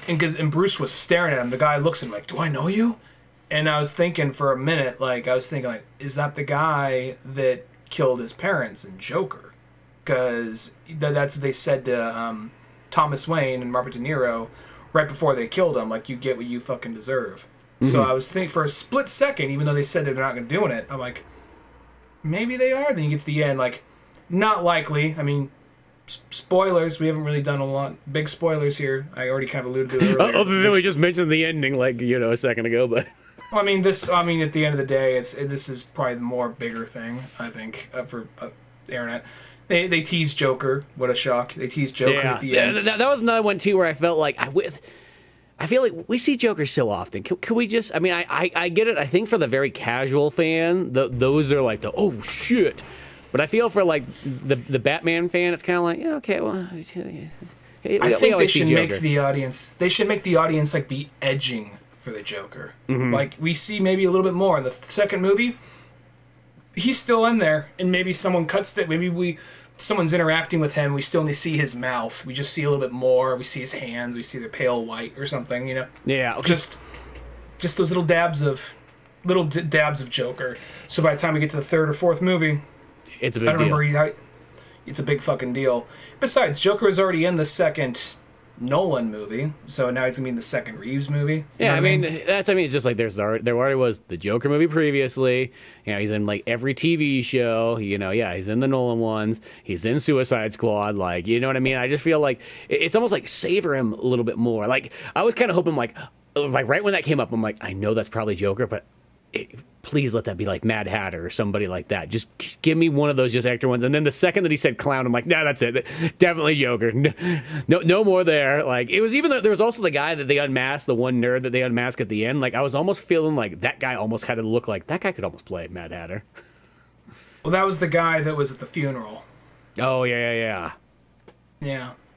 and Bruce was staring at him. The guy looks at him like, do I know you? And I was thinking for a minute, like, is that the guy that killed his parents in Joker? Because that's what they said to Thomas Wayne and Robert De Niro right before they killed him. Like, you get what you fucking deserve. So I was thinking for a split second, even though they said they're not going to do it, I'm like, maybe they are. Then you get to the end, like, not likely. Spoilers, we haven't really done a lot. Big spoilers here. I already kind of alluded to it earlier. Other than we just mentioned the ending, like, a second ago, but... Well, at the end of the day, this is probably the more bigger thing, I think, for the internet. They tease Joker. What a shock. They tease Joker at the end. That was another one, too, where I felt like... I feel like we see Joker so often. Can we just... I get it. I think for the very casual fan, those are like oh, shit. But I feel for, like, the Batman fan, it's kind of like, yeah, okay, well... I think they should make the audience... They should make the audience, like, be edging for the Joker. Like, we see maybe a little bit more in the second movie. He's still in there, and maybe someone cuts it. Maybe someone's interacting with him. We still only see his mouth. We just see a little bit more. We see his hands. We see they're pale white or something. Yeah. Okay. Just those little dabs of Joker. So by the time we get to the third or fourth movie, it's a big deal. it's a big fucking deal. Besides, Joker is already in the second Nolan movie, so now he's gonna be in the second Reeves movie. You know what I mean, it's just like there already was the Joker movie previously. He's in like every TV show. He's in the Nolan ones. He's in Suicide Squad. Like, you know what I mean? I just feel like it's almost like savor him a little bit more. Like, I was kind of hoping like right when that came up, I'm like, I know that's probably Joker, but please let that be like Mad Hatter or somebody like that. Just give me one of those just actor ones. And then the second that he said clown, I'm like, nah, that's it. Definitely Joker. No more there. Like, it was even there was also the guy that they unmasked, the one nerd that they unmasked at the end. Like, I was almost feeling like that guy almost had to look like that guy could almost play Mad Hatter. Well, that was the guy that was at the funeral. Oh yeah.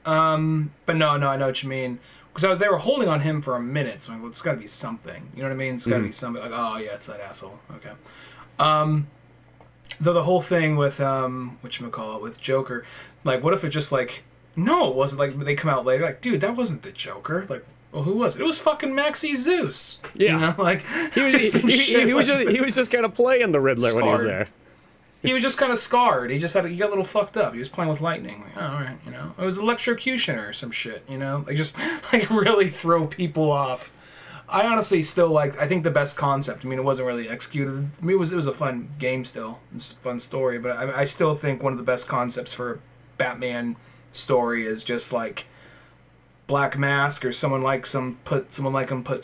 But no, I know what you mean. Because they were holding on him for a minute, so I'm like, well, it's got to be something. You know what I mean? It's got to be something. Like, oh, yeah, it's that asshole. Okay. Though the whole thing with, whatchamacallit, with Joker, like, what if it just, like, no, it wasn't, like, they come out later, like, dude, that wasn't the Joker. Like, well, who was it? It was fucking Maxie Zeus. Yeah. You know, like, he was just kind of playing the Riddler when he was there. He was just kind of scarred. He got a little fucked up. He was playing with lightning. Like, oh, all right, it was electrocution or some shit. Like, just like really throw people off. I honestly still I think the best concept. I mean, it wasn't really executed. I mean, it was a fun game still. It's a fun story, but I still think one of the best concepts for a Batman story is just like Black Mask or someone like him puts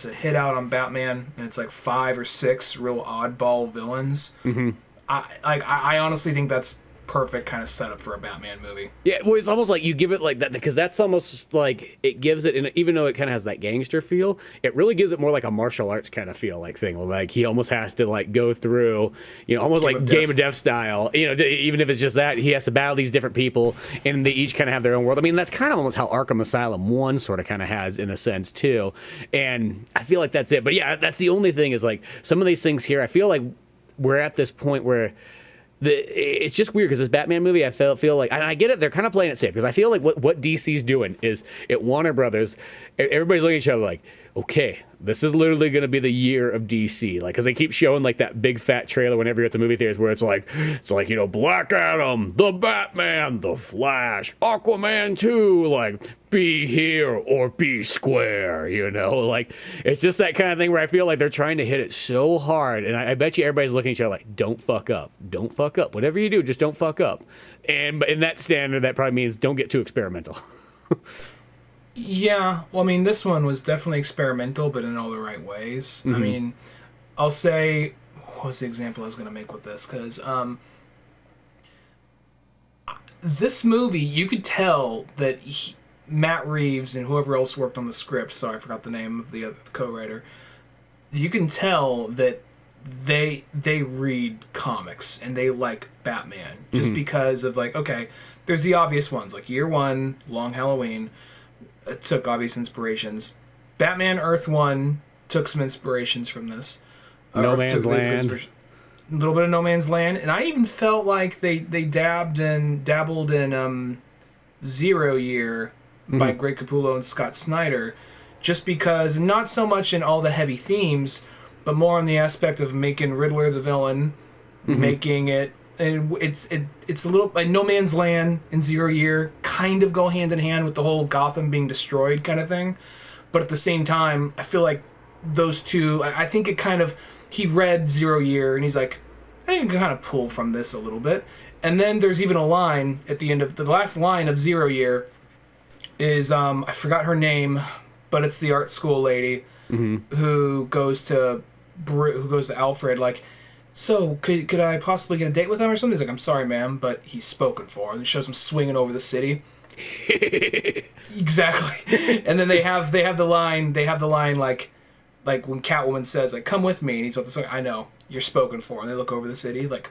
a hit out on Batman, and it's like 5 or 6 real oddball villains. Mm-hmm. I honestly think that's perfect kind of setup for a Batman movie. Yeah, well, it's almost like you give it like that, because that's almost like it gives it, and even though it kind of has that gangster feel, it really gives it more like a martial arts kind of feel, like thing. Like, he almost has to like go through, almost like Game of Death style. Even if it's just that, he has to battle these different people, and they each kind of have their own world. I mean, that's kind of almost how Arkham Asylum 1 sort of kind of has, in a sense, too. And I feel like that's it. But yeah, that's the only thing is like some of these things here, I feel like we're at this point where it's just weird, because this Batman movie, I feel like, and I get it, they're kind of playing it safe, because I feel like what DC's doing is, at Warner Brothers, everybody's looking at each other like, okay, this is literally going to be the year of DC, like, because they keep showing like that big fat trailer whenever you're at the movie theaters, where it's like Black Adam, the Batman, the Flash, Aquaman 2, like, be here or be square, like, it's just that kind of thing where I feel like they're trying to hit it so hard, and I bet you everybody's looking at each other like, don't fuck up, whatever you do, just don't fuck up. And in that standard, that probably means don't get too experimental. Yeah, well, I mean, this one was definitely experimental, but in all the right ways. Mm-hmm. I mean, I'll say, what's the example I was going to make with this? Because this movie, you could tell that Matt Reeves and whoever else worked on the script, sorry, I forgot the name of the other co-writer, you can tell that they read comics and they like Batman, just because of, like, okay, there's the obvious ones, like Year One, Long Halloween, took obvious inspirations. Batman Earth 1 took some inspirations from this. No Man's Land. A little bit of No Man's Land. And I even felt like they dabbled in Zero Year by Greg Capullo and Scott Snyder, just because, not so much in all the heavy themes, but more on the aspect of making Riddler the villain, making it, and it's a little like No Man's Land and Zero Year kind of go hand in hand with the whole Gotham being destroyed kind of thing, but at the same time, I feel like those two, I think it kind of, he read Zero Year and he's like, I can kind of pull from this a little bit. And then there's even a line at the end of the last line of Zero Year is I forgot her name, but it's the art school lady who goes to Alfred, like, so could I possibly get a date with him or something? He's like, I'm sorry, ma'am, but he's spoken for. And it shows him swinging over the city. Exactly. And then they have the line like when Catwoman says, like, come with me, and he's about to say, I know, you're spoken for. And they look over the city like,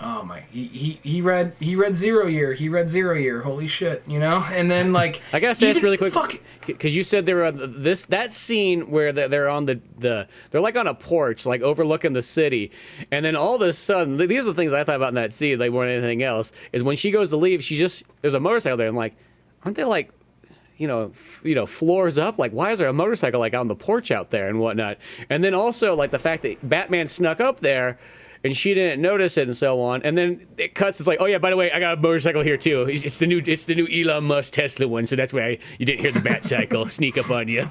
oh my, he read Zero Year, holy shit, And then, like, I gotta say this really quick, because you said they were on that scene where they're on they're like on a porch, like overlooking the city, and then all of a sudden, these are the things I thought about in that scene, like more than anything else, is when she goes to leave, there's a motorcycle there, and like, aren't they like, floors up? Like, why is there a motorcycle like on the porch out there and whatnot? And then also, like, the fact that Batman snuck up there. and she didn't notice it and so on. And then it cuts. It's like, oh yeah, by the way, I got a motorcycle here too. It's the new Elon Musk Tesla one. So that's why you didn't hear the bat cycle sneak up on you.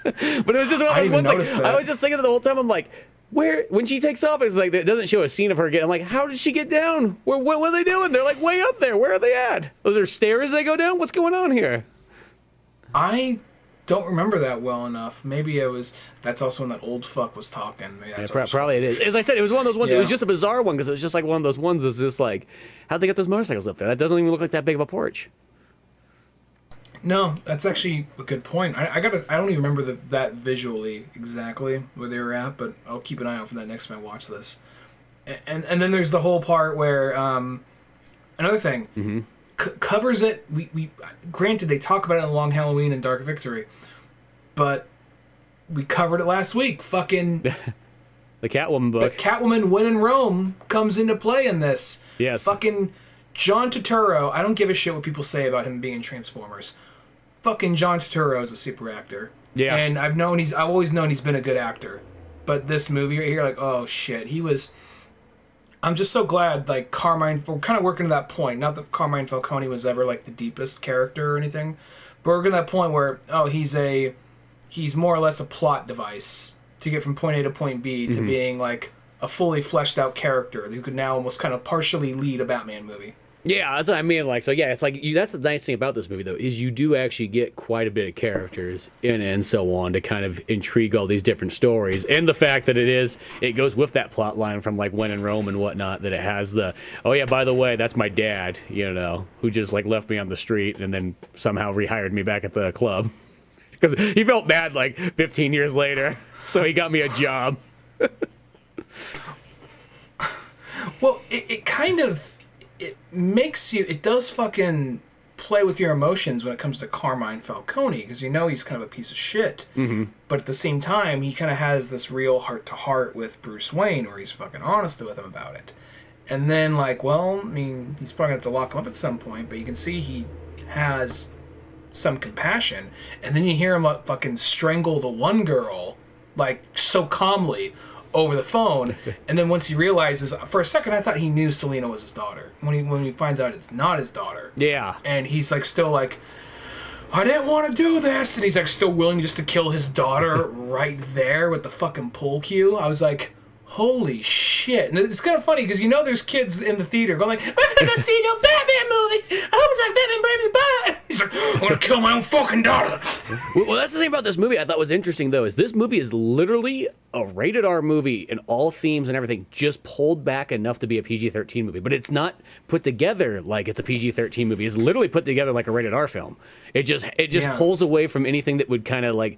But it was just one of those ones. Like, I was just thinking the whole time. I'm like, when she takes off, it's like it doesn't show a scene of her getting. I'm like, how did she get down? What are they doing? They're like way up there. Where are they at? Are there stairs they go down? What's going on here? I don't remember that well enough. Maybe that's also when that old fuck was talking. Probably it is. As I said, it was one of those ones. Yeah. It was just a bizarre one because it was just like one of those ones that's just like, how'd they get those motorcycles up there? That doesn't even look like that big of a porch. No, that's actually a good point. I don't even remember that visually exactly where they were at, but I'll keep an eye out for that next time I watch this. And then there's the whole part where another thing covers it. We granted they talk about it in Long Halloween and Dark Victory, but we covered it last week. Fucking the Catwoman book. The Catwoman When in Rome comes into play in this. Yes. Fucking John Turturro. I don't give a shit what people say about him being in Transformers. Fucking John Turturro is a super actor. Yeah. And I've always known he's been a good actor. But this movie right here, like, oh shit, I'm just so glad, like, Carmine, we're kind of working to that point. Not that Carmine Falcone was ever, like, the deepest character or anything. But we're getting to that point where, he's more or less a plot device to get from point A to point B to being, like, a fully fleshed out character who could now almost kind of partially lead a Batman movie. Yeah, that's what I mean. Like, so yeah, it's like that's the nice thing about this movie, though, is you do actually get quite a bit of characters in it and so on to kind of intrigue all these different stories, and the fact that it goes with that plot line from like When in Rome and whatnot, that it has the oh yeah, by the way, that's my dad, who just like left me on the street and then somehow rehired me back at the club because he felt bad like 15 years later, so he got me a job. Well, it kind of. It does fucking play with your emotions when it comes to Carmine Falcone, because he's kind of a piece of shit. But at the same time, he kind of has this real heart-to-heart with Bruce Wayne where he's fucking honest with him about it. And then, like, well, I mean, he's probably going to have to lock him up at some point, but you can see he has some compassion. And then you hear him fucking strangle the one girl, like, so calmly over the phone, and then once he realizes, for a second I thought he knew Selena was his daughter. When he finds out it's not his daughter, yeah, and he's like still like, I didn't want to do this, and he's like still willing just to kill his daughter right there with the fucking pool cue. I was like, holy shit. And it's kind of funny because there's kids in the theater going like, I'm not gonna go see no Batman movie. I hope it's like Batman Brave the Bat. He's like, I'm gonna kill my own fucking daughter. Well, that's the thing about this movie I thought was interesting, though, is this movie is literally a rated R movie in all themes and everything, just pulled back enough to be a PG-13 movie. But it's not put together like it's a PG-13 movie. It's literally put together like a rated R film. It just pulls away from anything that would kind of like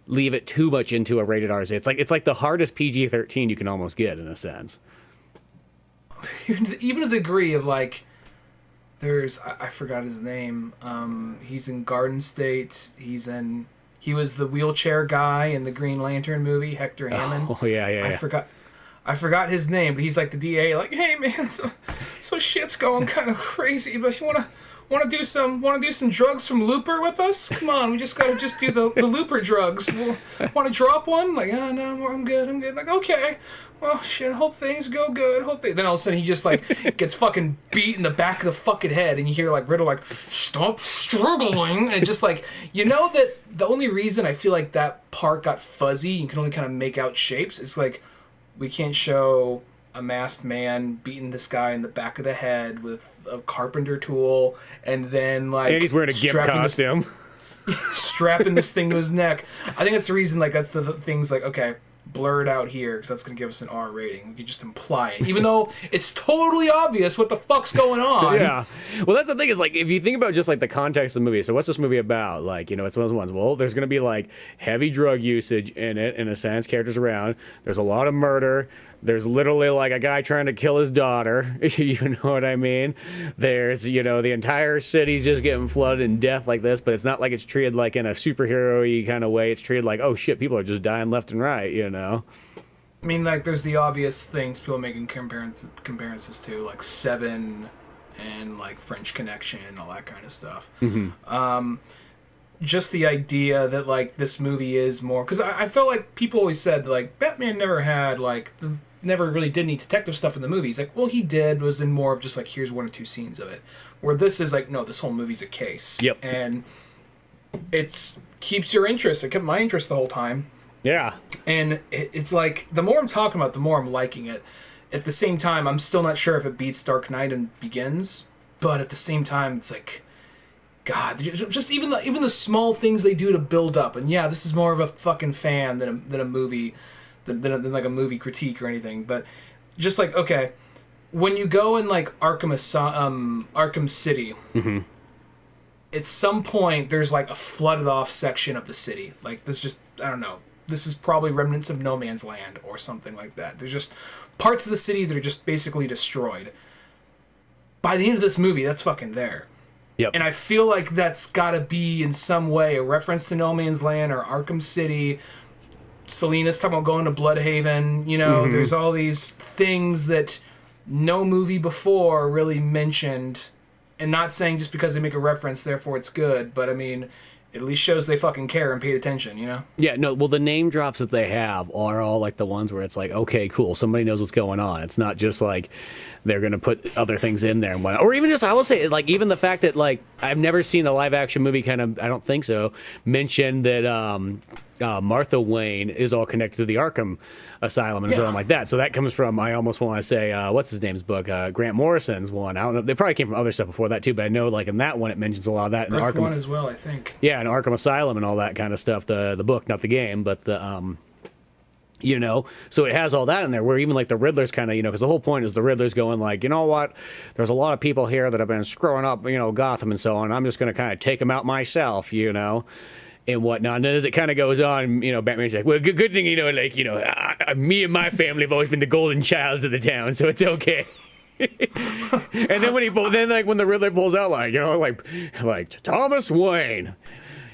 leave it too much into a rated R. It's like the hardest PG-13 you can almost get in a sense. Even to the degree of like, I forgot his name. He's in Garden State. He was the wheelchair guy in the Green Lantern movie, Hector Hammond. Oh yeah. I forgot his name, but he's like the DA. Like, hey man, so shit's going kind of crazy, but you want to do some drugs from Looper with us? Come on, we just gotta do the Looper drugs. Want to drop one? Like, oh no, I'm good. Like, okay. Well, shit. Hope things go good. Then all of a sudden he just like gets fucking beat in the back of the fucking head, and you hear like Riddle like, stop struggling, and just like that the only reason I feel like that part got fuzzy, you can only kind of make out shapes. It's like we can't show a masked man beating this guy in the back of the head with a carpenter tool, and then like, and he's wearing a gimp costume, strapping this thing to his neck. I think that's the reason. Like, that's the things like, okay, blur it out here because that's gonna give us an R rating. We could just imply it, even though it's totally obvious what the fuck's going on. Yeah. Well, that's the thing is like, if you think about just like the context of the movie. So what's this movie about? Like, it's one of those ones. Well, there's gonna be like heavy drug usage in it, in a sense. Characters around. There's a lot of murder. There's literally like a guy trying to kill his daughter. You know what I mean? There's, the entire city's just getting flooded in death like this, but it's not like it's treated like in a superhero-y kind of way. It's treated like, oh shit, people are just dying left and right, I mean, like, there's the obvious things people making comparisons to, like Seven and like French Connection and all that kind of stuff. Just the idea that like this movie is more, because I felt like people always said like Batman never had like the never really did any detective stuff in the movie. He's like, well, he did, was in more of just like, here's 1 or 2 scenes of it. Where this is like, no, this whole movie's a case. Yep. And it's keeps your interest. It kept my interest the whole time. Yeah. And it's like, the more I'm talking about, the more I'm liking it. At the same time, I'm still not sure if it beats Dark Knight and Begins, but at the same time, it's like, God, just even the small things they do to build up. And yeah, this is more of a fucking fan than a movie, than like a movie critique or anything. But just like, okay, when you go in like Arkham City, mm-hmm. at some point there's like a flooded off section of the city. Like this, just I don't know. This is probably remnants of No Man's Land or something like that. There's just parts of the city that are just basically destroyed. By the end of this movie, that's fucking there. Yep. And I feel like that's got to be in some way a reference to No Man's Land or Arkham City. Selena's talking about going to Bloodhaven. You know, there's all these things that no movie before really mentioned. And not saying just because they make a reference, therefore it's good. But I mean, it at least shows they fucking care and paid attention, you know? Yeah, no, well, the name drops that they have are all like the ones where it's like, okay, cool, somebody knows what's going on. It's not just like they're going to put other things in there and whatnot. Or even just, I will say, like, even the fact that, like, I've never seen a live action movie kind of, I don't think so, mention that Martha Wayne is all connected to the Arkham Asylum and so on like that. So that comes from, I almost want to say, what's his name's book? Grant Morrison's one. I don't know. They probably came from other stuff before that too, but I know, like, in that one, it mentions a lot of that. In Earth Arkham One as well, I think. Yeah, and Arkham Asylum and all that kind of stuff. The book, not the game, but the you know, so it has all that in there. Where even like the Riddler's kind of, you know, because the whole point is the Riddler's going like, you know what? There's a lot of people here that have been screwing up, you know, Gotham and so on. I'm just going to kind of take them out myself, you know, and whatnot. And as it kind of goes on, you know, Batman's like, well, good thing, you know, like, you know, me and my family have always been the golden childs of the town, so it's okay. And then when the Riddler pulls out, like, you know, like Thomas Wayne.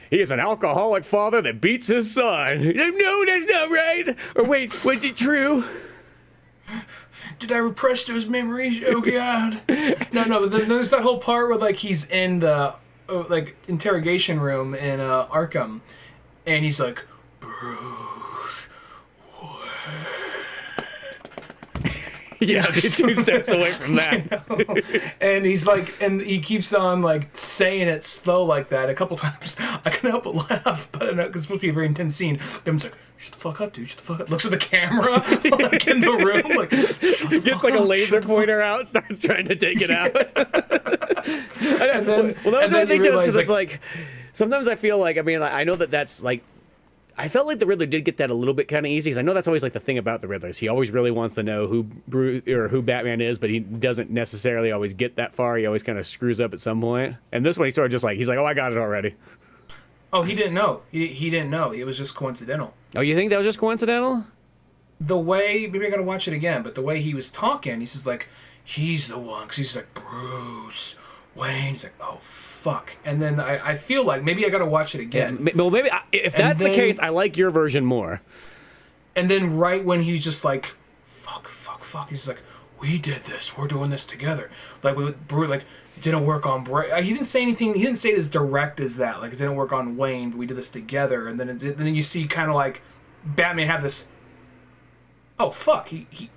He is an alcoholic father that beats his son. No, that's not right. Or wait, was it true? Did I repress those memories? Oh, God. No, but then there's that whole part where, like, he's in the, like, interrogation room in Arkham. And he's like, Bruce Yeah, 2 steps away from that. And he's like, and he keeps on like saying it slow like that a couple times. I couldn't help but laugh, but it's supposed to be a very intense scene. Ben's like, shut the fuck up, dude, shut the fuck up. Looks at the camera, like in the room, like, gets like a laser pointer out, starts trying to take it out. And then, well, that's what I think, because it's like, sometimes I feel like, I mean, I know that's like, I felt like the Riddler did get that a little bit kind of easy, because I know that's always like the thing about the Riddlers. He always really wants to know who Batman is, but he doesn't necessarily always get that far. He always kind of screws up at some point. And this one, he sort of just like, he's like, oh, I got it already. Oh, he didn't know. He didn't know. It was just coincidental. Oh, you think that was just coincidental? The way, maybe I gotta watch it again, but the way he was talking, he's just like, he's the one, because he's like, Bruce Wayne. He's like, oh, fuck. And then I feel like maybe I gotta watch it again. Yeah, well, maybe if that's the case, I like your version more. And then right when he's just like, fuck, he's like, we did this. We're doing this together. Like like it didn't work on He didn't say anything. He didn't say it as direct as that. Like it didn't work on Wayne, but we did this together. And then you see kind of like Batman have this. Oh fuck! He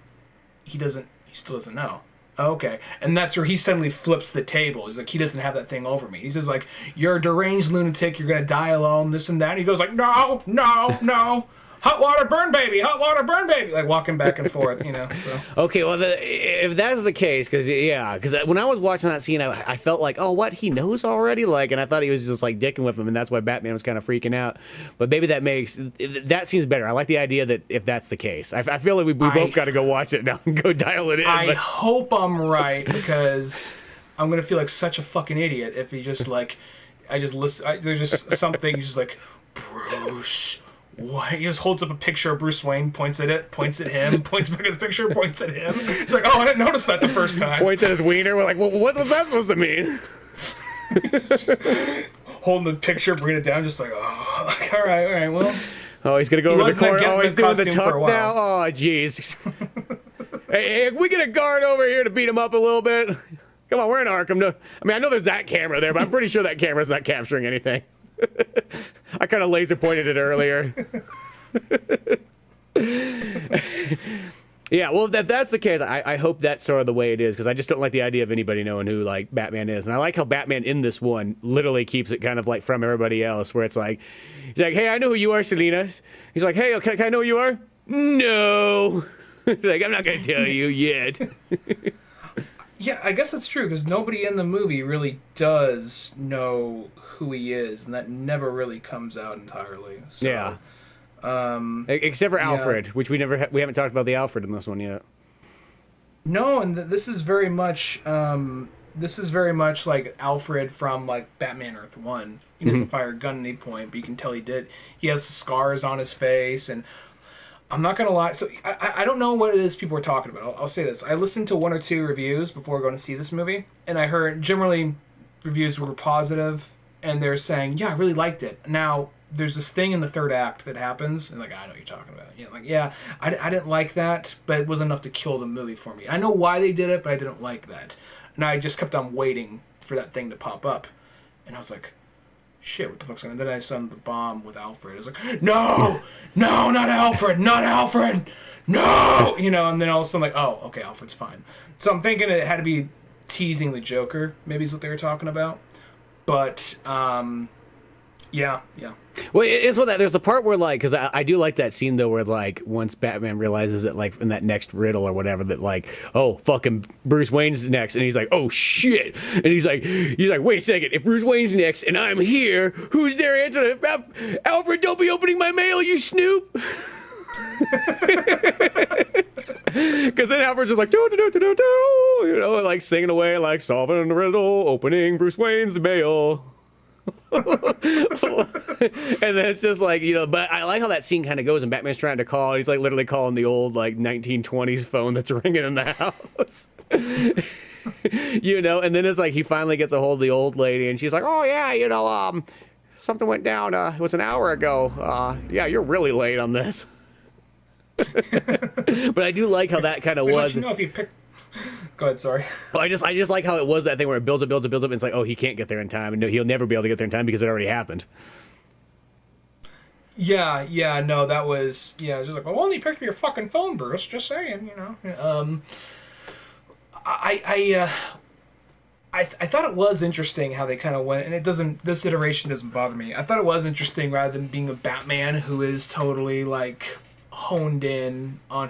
doesn't. He still doesn't know. Okay, and that's where he suddenly flips the table. He's like, he doesn't have that thing over me. He says like, you're a deranged lunatic. You're gonna die alone. This and that. And he goes like, no. Hot water burn baby, like walking back and forth, you know. So okay, well, if that's the case, because when I was watching that scene, I felt like, oh, what, he knows already, like, and I thought he was just like dicking with him, and that's why Batman was kind of freaking out. But maybe that seems better. I like the idea that if that's the case, I feel like we both got to go watch it now and go dial it in. I hope I'm right, because I'm gonna feel like such a fucking idiot if he just like, there's just something just like Bruce. Why? He just holds up a picture of Bruce Wayne, points at him, points back at the picture, points at him. He's like, oh, I didn't notice that the first time. Points at his wiener. We're like, well, what was that supposed to mean? Holding the picture, bringing it down, just like, oh, like, all right, well. Oh, he's going to go over the corner. Oh, he's doing the tuck now. Oh, jeez. Hey, we get a guard over here to beat him up a little bit. Come on, we're in Arkham. No, I mean, I know there's that camera there, but I'm pretty sure that camera's not capturing anything. I kind of laser pointed it earlier. Yeah, well, if that's the case, I hope that's sort of the way it is, because I just don't like the idea of anybody knowing who, like, Batman is. And I like how Batman in this one literally keeps it kind of, like, from everybody else, where it's like, he's like, hey, I know who you are, Selena. He's like, hey, can I know who you are? No. Like, I'm not going to tell you yet. Yeah, I guess that's true, because nobody in the movie really does know who he is, and that never really comes out entirely. So, Yeah. Except for Alfred, which we haven't talked about the Alfred in this one yet. No, and this is very much like Alfred from like Batman Earth 1. He doesn't fire a gun at any point, but you can tell he did. He has scars on his face, and I'm not gonna lie. So I don't know what it is people are talking about. I'll say this: I listened to one or two reviews before going to see this movie, and I heard generally reviews were positive, and they're saying, "Yeah, I really liked it." Now, there's this thing in the third act that happens, and like, I know what you're talking about. Yeah, like, yeah, I didn't like that, but it was enough to kill the movie for me. I know why they did it, but I didn't like that, and I just kept on waiting for that thing to pop up, and I was like, shit, what the fuck's going on? And then I saw the bomb with Alfred. I was like, no, not Alfred, no, you know, and then all of a sudden, like, oh, okay, Alfred's fine. So I'm thinking it had to be teasing the Joker, maybe is what they were talking about, but, yeah. Well, it's what there's a part where, like, because I do like that scene though, where like once Batman realizes that, like, in that next riddle or whatever, that like, oh, fucking Bruce Wayne's next, and he's like, oh shit, and he's like, wait a second, if Bruce Wayne's next and I'm here, who's there answering? Alfred, don't be opening my mail, you snoop. Because then Alfred's just like, do, you know, like singing away, like solving the riddle, opening Bruce Wayne's mail. And then it's just like, you know, but I like how that scene kind of goes, and Batman's trying to call, he's like literally calling the old like 1920s phone that's ringing in the house. You know, and then it's like he finally gets a hold of the old lady, and she's like, oh yeah, you know, something went down, it was an hour ago, yeah, you're really late on this. But I do like how that kind of was. Don't you know if you pick... Go ahead, sorry. Well, I just like how it was that thing where it builds up, and it's like, oh, he can't get there in time, and no, he'll never be able to get there in time because it already happened. Yeah, no, that was... Yeah, it was just like, well, only picked up your fucking phone, Bruce, just saying, you know. I thought it was interesting how they kind of went, and it doesn't... This iteration doesn't bother me. I thought it was interesting, rather than being a Batman who is totally, like, honed in on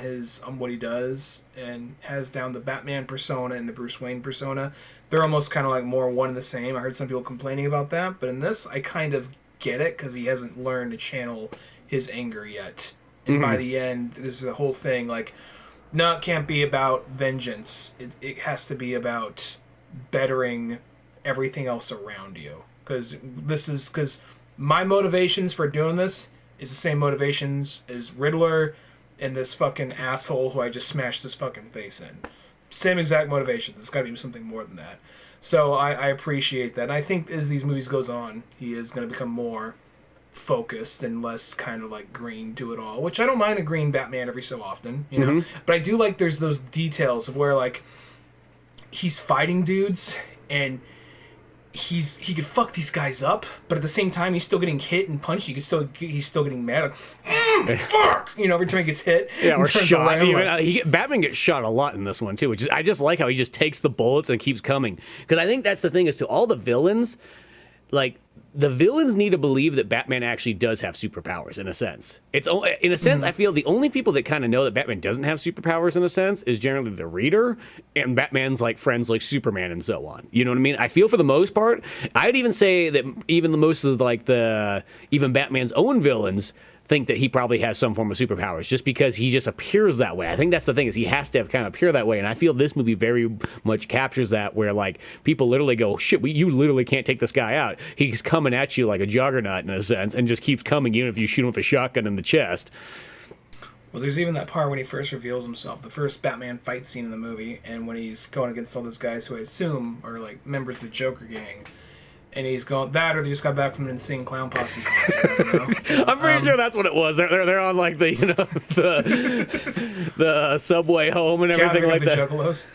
what he does and has down the Batman persona and the Bruce Wayne persona. They're almost kind of like more one and the same. I heard some people complaining about that, but in this I kind of get it, because he hasn't learned to channel his anger yet. And by the end, there's the whole thing like, no, it can't be about vengeance. It has to be about bettering everything else around you. Because my motivations for doing this is the same motivations as Riddler and this fucking asshole who I just smashed his fucking face in. Same exact motivations. It's got to be something more than that. So I appreciate that. And I think as these movies goes on, he is going to become more focused and less kind of like green to it all, which I don't mind a green Batman every so often, you know. But I do like there's those details of where like he's fighting dudes and he could fuck these guys up, but at the same time he's still getting hit and punched. He's still getting mad, like, fuck, you know, every time he gets hit. Yeah, or shot. Even, Batman gets shot a lot in this one too, which is, I just like how he just takes the bullets and keeps coming. Because I think that's the thing, is to all the villains, like, the villains need to believe that Batman actually does have superpowers, in a sense. In a sense, I feel the only people that kind of know that Batman doesn't have superpowers, in a sense, is generally the reader and Batman's like friends like Superman and so on. You know what I mean? I feel for the most part, I'd even say that even the most of like even Batman's own villains think that he probably has some form of superpowers, just because he just appears that way. I think that's the thing, is he has to have kind of appear that way, and I feel this movie very much captures that, where like people literally go, shit, you literally can't take this guy out. He's coming at you like a juggernaut in a sense, and just keeps coming even if you shoot him with a shotgun in the chest. Well, there's even that part when he first reveals himself, the first Batman fight scene in the movie, and when he's going against all those guys who I assume are like members of the Joker gang. And he's going that, or they just got back from an Insane Clown Posse concert. You know? I'm pretty sure that's what it was. They're on like the the subway home and everything like the that. Juggalos.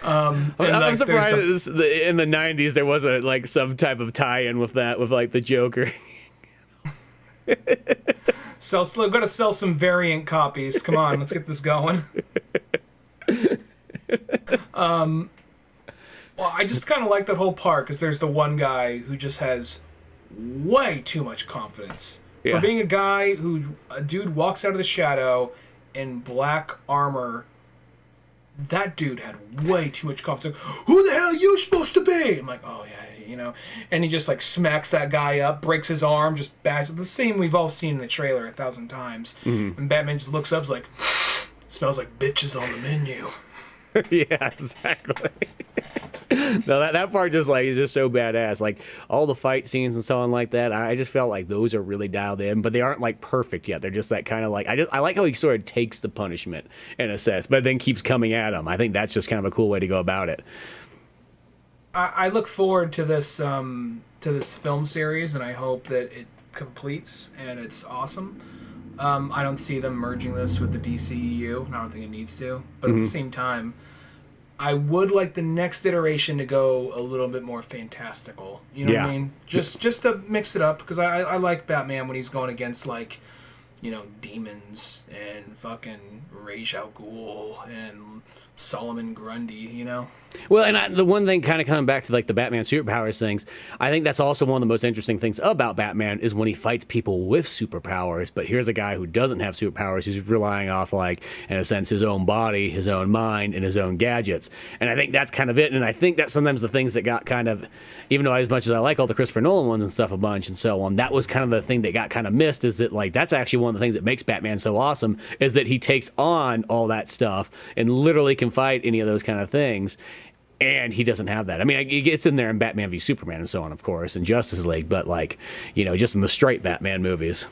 I'm surprised in the '90s there wasn't like some type of tie-in with that, with like the Joker. Got to sell some variant copies. Come on, let's get this going. Well, I just kind of like that whole part because there's the one guy who just has way too much confidence. Yeah. For being a dude walks out of the shadow in black armor. That dude had way too much confidence. Who the hell are you supposed to be? I'm like, oh yeah, you know. And he just like smacks that guy up, breaks his arm, just bashes. The same we've all seen in the trailer 1,000 times. Mm-hmm. And Batman just looks up, is like, smells like bitches on the menu. Yeah, exactly. No, that part just like is just so badass. Like all the fight scenes and so on like that, I just felt like those are really dialed in, but they aren't like perfect yet. They're just that kind of like I like how he sort of takes the punishment in a sense, but then keeps coming at him. I think that's just kind of a cool way to go about it. I look forward to this film series, and I hope that it completes and it's awesome. I don't see them merging this with the DCEU. I don't think it needs to, but at the same time, I would like the next iteration to go a little bit more fantastical. You know what I mean? Just to mix it up, because I like Batman when he's going against, like, you know, demons and fucking Ra's al Ghul and Solomon Grundy, you know? Well, and the one thing kind of coming back to like the Batman superpowers things, I think that's also one of the most interesting things about Batman is when he fights people with superpowers. But here's a guy who doesn't have superpowers, who's relying off, like, in a sense, his own body, his own mind, and his own gadgets. And I think that's kind of it. And I think that sometimes the things that got kind of, even though as much as I like all the Christopher Nolan ones and stuff a bunch and so on, that was kind of the thing that got kind of missed, is that, like, that's actually one of the things that makes Batman so awesome, is that he takes on all that stuff and literally can fight any of those kind of things. And he doesn't have that. I mean, it gets in there in Batman v Superman and so on, of course, and Justice League, but, like, you know, just in the straight Batman movies.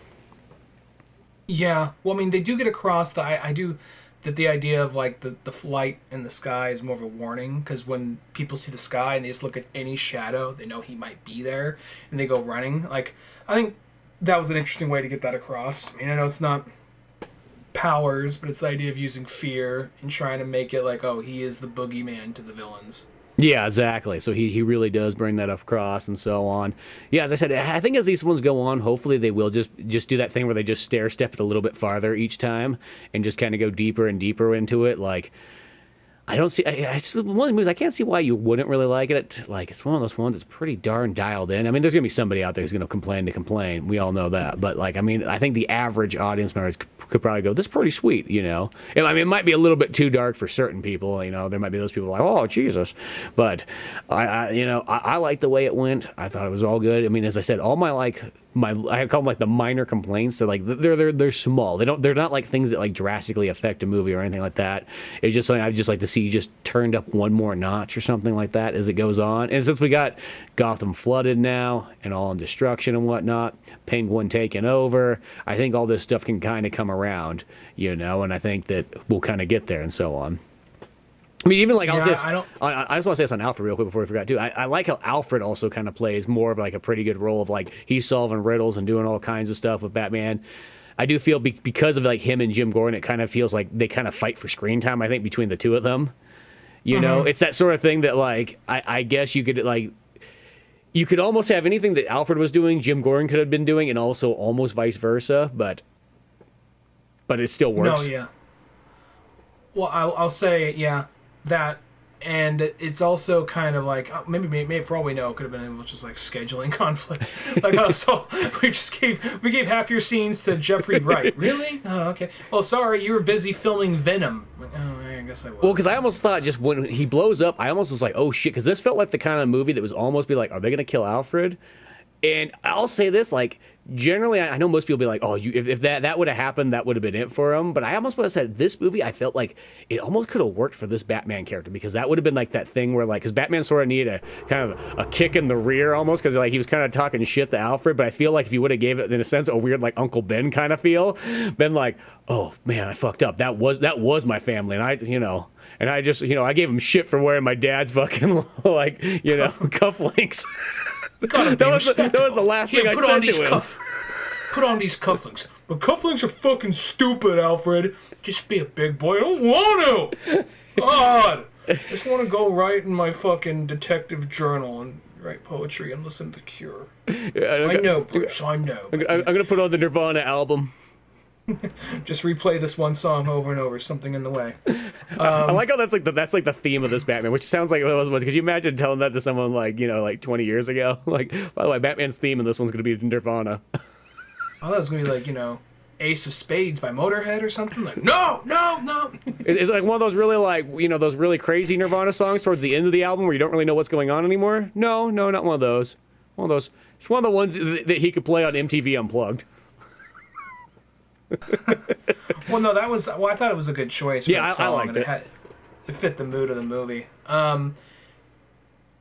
Yeah, well, I mean, they do get across the idea of, like, the flight in the sky is more of a warning, because when people see the sky and they just look at any shadow, they know he might be there, and they go running. Like, I think that was an interesting way to get that across. I mean, I know it's not powers, but it's the idea of using fear and trying to make it like, oh, he is the boogeyman to the villains. Yeah, exactly. So he really does bring that across and so on. Yeah, as I said, I think as these ones go on, hopefully they will just do that thing where they just stair step it a little bit farther each time and just kind of go deeper and deeper into it. Like, I don't see. It's one of the movies I can't see why you wouldn't really like it. Like, it's one of those ones that's pretty darn dialed in. I mean, there's gonna be somebody out there who's gonna complain. We all know that. But, like, I mean, I think the average audience members could probably go, "This is pretty sweet," you know. I mean, it might be a little bit too dark for certain people. You know, there might be those people like, "Oh, Jesus," but I like the way it went. I thought it was all good. I mean, as I said, all I call them like the minor complaints. They're like they're small. They're not like things that like drastically affect a movie or anything like that. It's just something I'd just like to see just turned up one more notch or something like that as it goes on. And since we got Gotham flooded now and all in destruction and whatnot, Penguin taking over, I think all this stuff can kind of come around, you know. And I think that we'll kind of get there and so on. I mean, even like I just want to say this on Alfred real quick before we forgot too. I like how Alfred also kind of plays more of like a pretty good role of like he's solving riddles and doing all kinds of stuff with Batman. I do feel because of like him and Jim Gordon, it kind of feels like they kind of fight for screen time. I think between the two of them, you know, it's that sort of thing that like I guess you could almost have anything that Alfred was doing, Jim Gordon could have been doing, and also almost vice versa. But it still works. No, yeah. Well, I'll say that, and it's also kind of like maybe for all we know, it could have been just like scheduling conflict. Like, oh, so we gave half your scenes to Jeffrey Wright. Really? Oh, okay. Oh, sorry, you were busy filming Venom. Like, oh, I guess I was. Well, because I almost thought just when he blows up, I almost was like, oh shit, because this felt like the kind of movie that was almost be like, are they gonna kill Alfred? And I'll say this, like, generally, I know most people be like, oh, if that would have happened, that would have been it for him. But I almost would have said this movie, I felt like it almost could have worked for this Batman character, because that would have been like that thing where, like, because Batman sort of needed a kind of a kick in the rear almost, because like he was kind of talking shit to Alfred. But I feel like if you would have gave it in a sense a weird like Uncle Ben kind of feel, been like, oh man, I fucked up. That was my family, and I just I gave him shit for wearing my dad's fucking like cufflinks. That was the last thing I said to him. Put on these cufflinks. But cufflinks are fucking stupid, Alfred. Just be a big boy. I don't want to. God. I just want to go write in my fucking detective journal and write poetry and listen to The Cure. I know, Bruce. I know. I'm going to put on the Nirvana album. Just replay this one song over and over. Something in the way. I like how that's like the theme of this Batman, which sounds like it was. Could you imagine telling that to someone like 20 years ago? Like, by the way, Batman's theme in this one's gonna be Nirvana. I thought it was gonna be like Ace of Spades by Motorhead or something. Like, no. It's like one of those really those really crazy Nirvana songs towards the end of the album where you don't really know what's going on anymore. No, not one of those. One of those. It's one of the ones that he could play on MTV Unplugged. Well, no, that was. Well, I thought it was a good choice. For Yeah, that song, I liked and it. It fit the mood of the movie.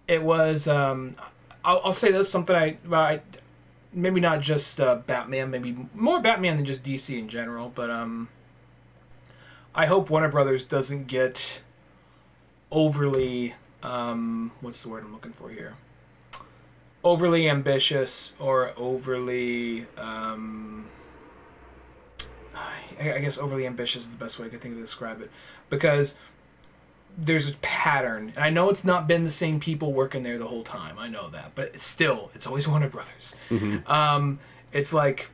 It was. I'll say this, something I maybe not just Batman, maybe more Batman than just DC in general, but I hope Warner Brothers doesn't get overly what's the word I'm looking for here? Overly ambitious or overly I guess overly ambitious is the best way I could think to describe it, because there's a pattern, and I know it's not been the same people working there the whole time. I know that, but it's always Warner Brothers. Mm-hmm. It's like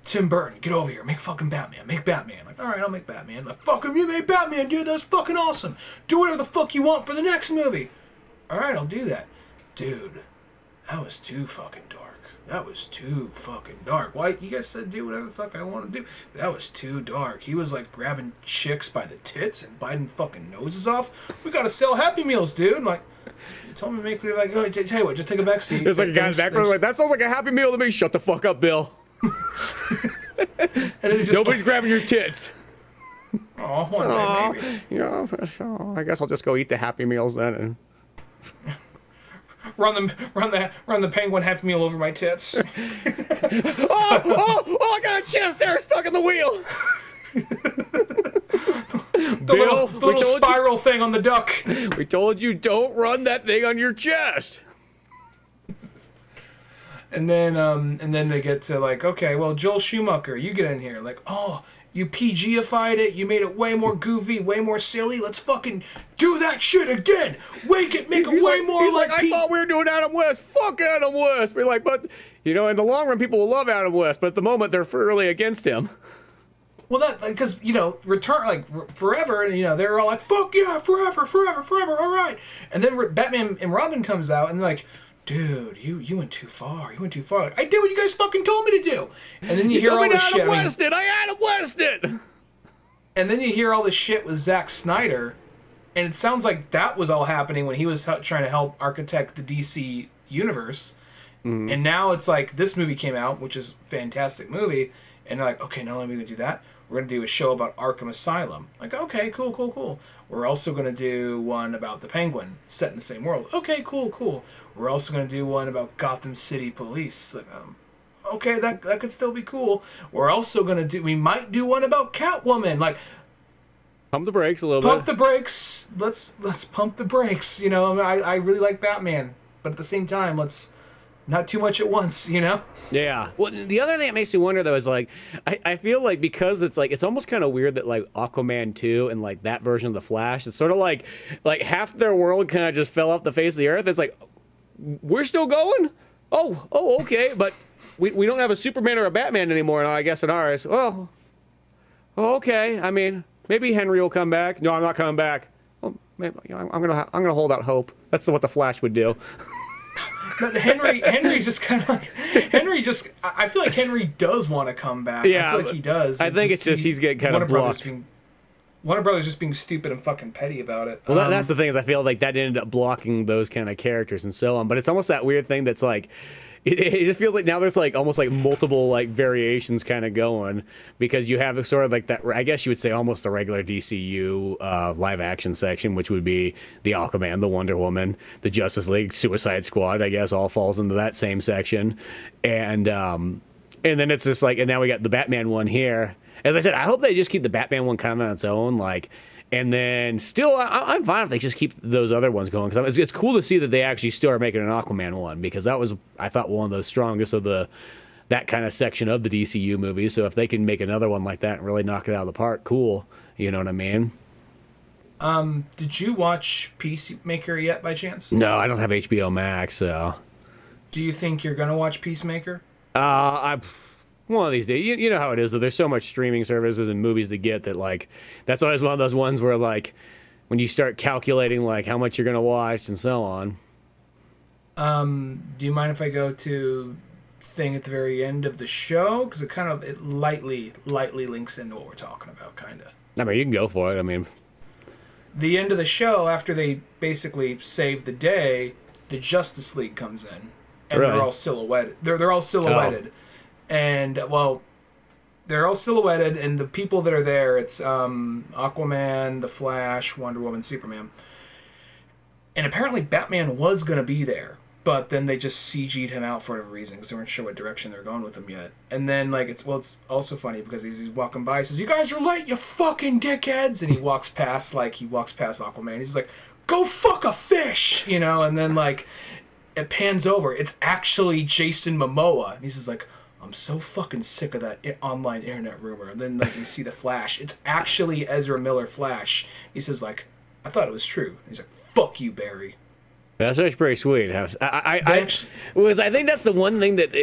Tim Burton, get over here, make fucking Batman, make Batman. Like, all right, I'll make Batman. Like, fuck him, you made Batman, dude. That's fucking awesome. Do whatever the fuck you want for the next movie. All right, I'll do that, dude. That was too fucking dark. That was too fucking dark. Why? You guys said do whatever the fuck I want to do. That was too dark. He was like grabbing chicks by the tits and biting fucking noses off. We gotta sell Happy Meals, dude. Like, you told me to make me like, oh, tell you what, just take a back seat. There's like a guy in the background like, that sounds like a Happy Meal to me. Shut the fuck up, Bill. And then he just Nobody's grabbing your tits. Oh, one day maybe. Yeah, so I guess I'll just go eat the Happy Meals then. And... Run the penguin Happy Meal over my tits. I got a chest there stuck in the wheel. The little spiral thing on the duck. We told you don't run that thing on your chest. And then they get to like, okay, well, Joel Schumacher, you get in here. Like, oh, you PG-ified it. You made it way more goofy, way more silly. Let's fucking do that shit again. Make it way more like. I thought we were doing Adam West. Fuck Adam West. We're like, but in the long run, people will love Adam West. But at the moment, they're thoroughly against him. Well, that because Return Forever. They're all like, fuck yeah, forever, all right. And then Batman and Robin comes out and they're like, dude, you went too far. You went too far. I did what you guys fucking told me to do. And then you hear all this shit. I Adam Wested. And then you hear all this shit with Zack Snyder, and it sounds like that was all happening when he was trying to help architect the DC universe. Mm-hmm. And now it's like this movie came out, which is a fantastic movie, and they're like, okay, not only are we going to do that, we're going to do a show about Arkham Asylum. Like, okay, cool. We're also going to do one about the Penguin, set in the same world. Okay, cool. We're also going to do one about Gotham City Police. Like, okay, that could still be cool. We're also going to we might do one about Catwoman. Like, pump the brakes a little bit. Pump the brakes. Let's pump the brakes. I really like Batman, but at the same time, let's not too much at once, Yeah. Well, the other thing that makes me wonder, though, is, like, I feel like because it's, like, it's almost kind of weird that, like, Aquaman 2 and, like, that version of The Flash, it's sort of like half their world kind of just fell off the face of the earth. It's like, we're still going? Oh, okay, but we don't have a Superman or a Batman anymore, I guess, in ours. Well, okay. I mean, maybe Henry will come back. No, I'm not coming back. Well, maybe, I'm gonna hold out hope. That's what the Flash would do. Henry's just kind of like I feel like Henry does want to come back. Yeah, I feel like he does. I think it's just he's getting kind of blocked. Warner Brothers just being stupid and fucking petty about it. Well, that's the thing, is I feel like that ended up blocking those kind of characters and so on. But it's almost that weird thing that's like, it just feels like now there's like almost like multiple like variations kind of going, because you have sort of like that, I guess you would say almost the regular DCU live action section, which would be the Aquaman, the Wonder Woman, the Justice League, Suicide Squad, I guess all falls into that same section. And then it's just like, and now we got the Batman one here. As I said, I hope they just keep the Batman one kind of on its own, like, and then still, I'm fine if they just keep those other ones going, because it's cool to see that they actually still are making an Aquaman one, because that was, I thought, one of the strongest of that kind of section of the DCU movies. So if they can make another one like that and really knock it out of the park, cool. You know what I mean? Did you watch Peacemaker yet, by chance? No, I don't have HBO Max, so. Do you think you're gonna watch Peacemaker? One of these days, you know how it is, though. There's so much streaming services and movies to get that, like, that's always one of those ones where, like, when you start calculating, like, how much you're going to watch and so on. Do you mind if I go to thing at the very end of the show? Because it lightly links into what we're talking about, kind of. I mean, you can go for it. I mean, the end of the show, after they basically save the day, the Justice League comes in, and really? they're all silhouetted. They're all silhouetted. Oh. And, well, they're all silhouetted, and the people that are there, it's Aquaman, The Flash, Wonder Woman, Superman. And apparently Batman was going to be there, but then they just CG'd him out for whatever reason, because they weren't sure what direction they were going with him yet. And then, like, it's also funny, because he's walking by, he says, "You guys are late, you fucking dickheads!" And he walks past Aquaman, he's like, "Go fuck a fish!" You know, and then, like, it pans over, it's actually Jason Momoa, and he's just like, "I'm so fucking sick of that online internet rumor." And then, like, you see the Flash. It's actually Ezra Miller Flash. He says, like, "I thought it was true." And he's like, "Fuck you, Barry." That's actually pretty sweet. I think that's the one thing that,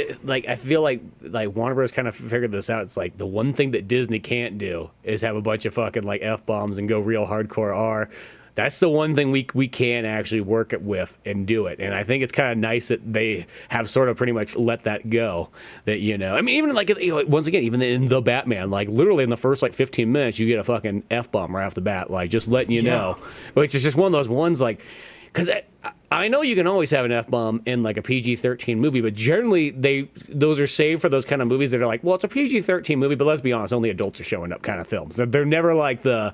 I feel like Warner Bros. Kind of figured this out. It's like the one thing that Disney can't do is have a bunch of fucking, like, F-bombs and go real hardcore R. That's the one thing we can actually work it with and do it. And I think it's kind of nice that they have sort of pretty much let that go. That, you know, I mean, even like, once again, even in The Batman, like, literally in the first, like, 15 minutes, you get a fucking F-bomb right off the bat, like, just letting you know. Which is just one of those ones, like, because I know you can always have an F-bomb in, like, a PG-13 movie, but generally those are saved for those kind of movies that are like, well, it's a PG-13 movie, but let's be honest, only adults are showing up kind of films. They're never like the,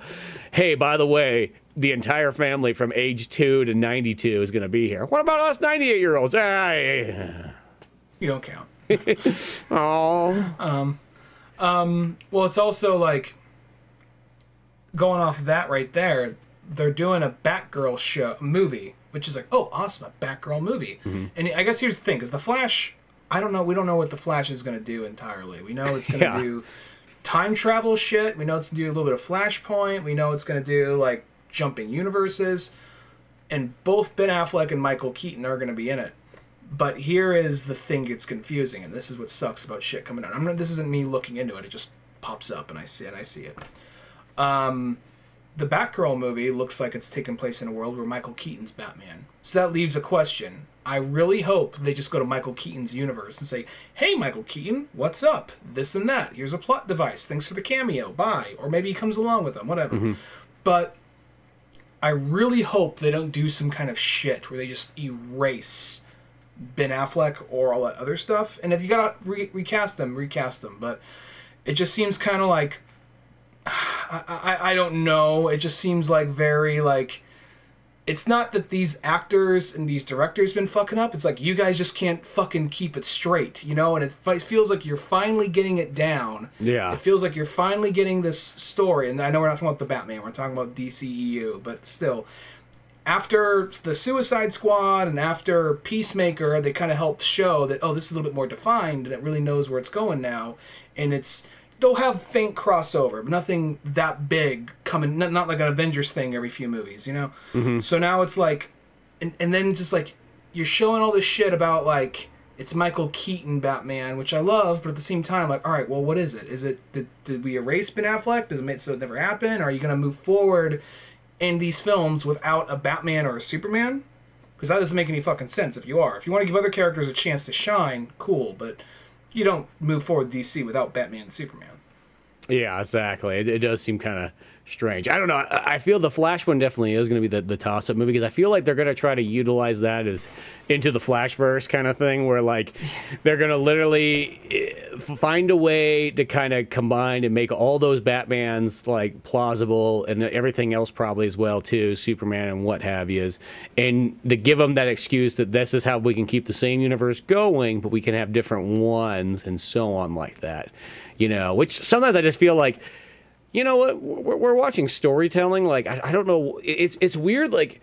hey, by the way, the entire family from age 2 to 92 is going to be here. What about us 98-year-olds? You don't count. Oh. Well, it's also, like, going off of that right there, they're doing a Batgirl movie, which is like, oh, awesome, a Batgirl movie. Mm-hmm. And I guess here's the thing, because the Flash, I don't know, we don't know what the Flash is going to do entirely. We know it's going to do time travel shit. We know it's going to do a little bit of Flashpoint. We know it's going to do, like, jumping universes. And both Ben Affleck and Michael Keaton are going to be in it. But here is the thing that's confusing, and this is what sucks about shit coming out. This isn't me looking into it. It just pops up, and I see it. The Batgirl movie looks like it's taking place in a world where Michael Keaton's Batman. So that leaves a question. I really hope they just go to Michael Keaton's universe and say, "Hey, Michael Keaton, what's up? This and that. Here's a plot device. Thanks for the cameo. Bye." Or maybe he comes along with them. Whatever. Mm-hmm. But I really hope they don't do some kind of shit where they just erase Ben Affleck or all that other stuff. And if you gotta recast them. But it just seems kind of like, I don't know. It just seems like very, like, it's not that these actors and these directors been fucking up. It's like, you guys just can't fucking keep it straight, you know? And it feels like you're finally getting it down. Yeah. It feels like you're finally getting this story. And I know we're not talking about the Batman. We're talking about DCEU. But still, after the Suicide Squad and after Peacemaker, they kind of helped show that, oh, this is a little bit more defined and it really knows where it's going now. And they'll have faint crossover, but nothing that big coming, not like an Avengers thing every few movies, you know? Mm-hmm. So now it's like, and then just like, you're showing all this shit about, like, it's Michael Keaton Batman, which I love, but at the same time, like, all right, well, what is it? Is it, did we erase Ben Affleck? Does it make so it never happened? Are you going to move forward in these films without a Batman or a Superman? Because that doesn't make any fucking sense if you are. If you want to give other characters a chance to shine, cool, but you don't move forward DC without Batman and Superman. Yeah, exactly. It does seem kind of strange. I don't know. I feel the Flash one definitely is going to be the toss-up movie, because I feel like they're going to try to utilize that as into the Flashverse kind of thing, where, like, they're going to literally find a way to kind of combine and make all those Batmans, like, plausible, and everything else probably as well too, Superman and what have yous, and to give them that excuse that this is how we can keep the same universe going, but we can have different ones and so on like that. You know, which sometimes I just feel like, you know what, we're watching storytelling. Like, I don't know. It's weird. Like,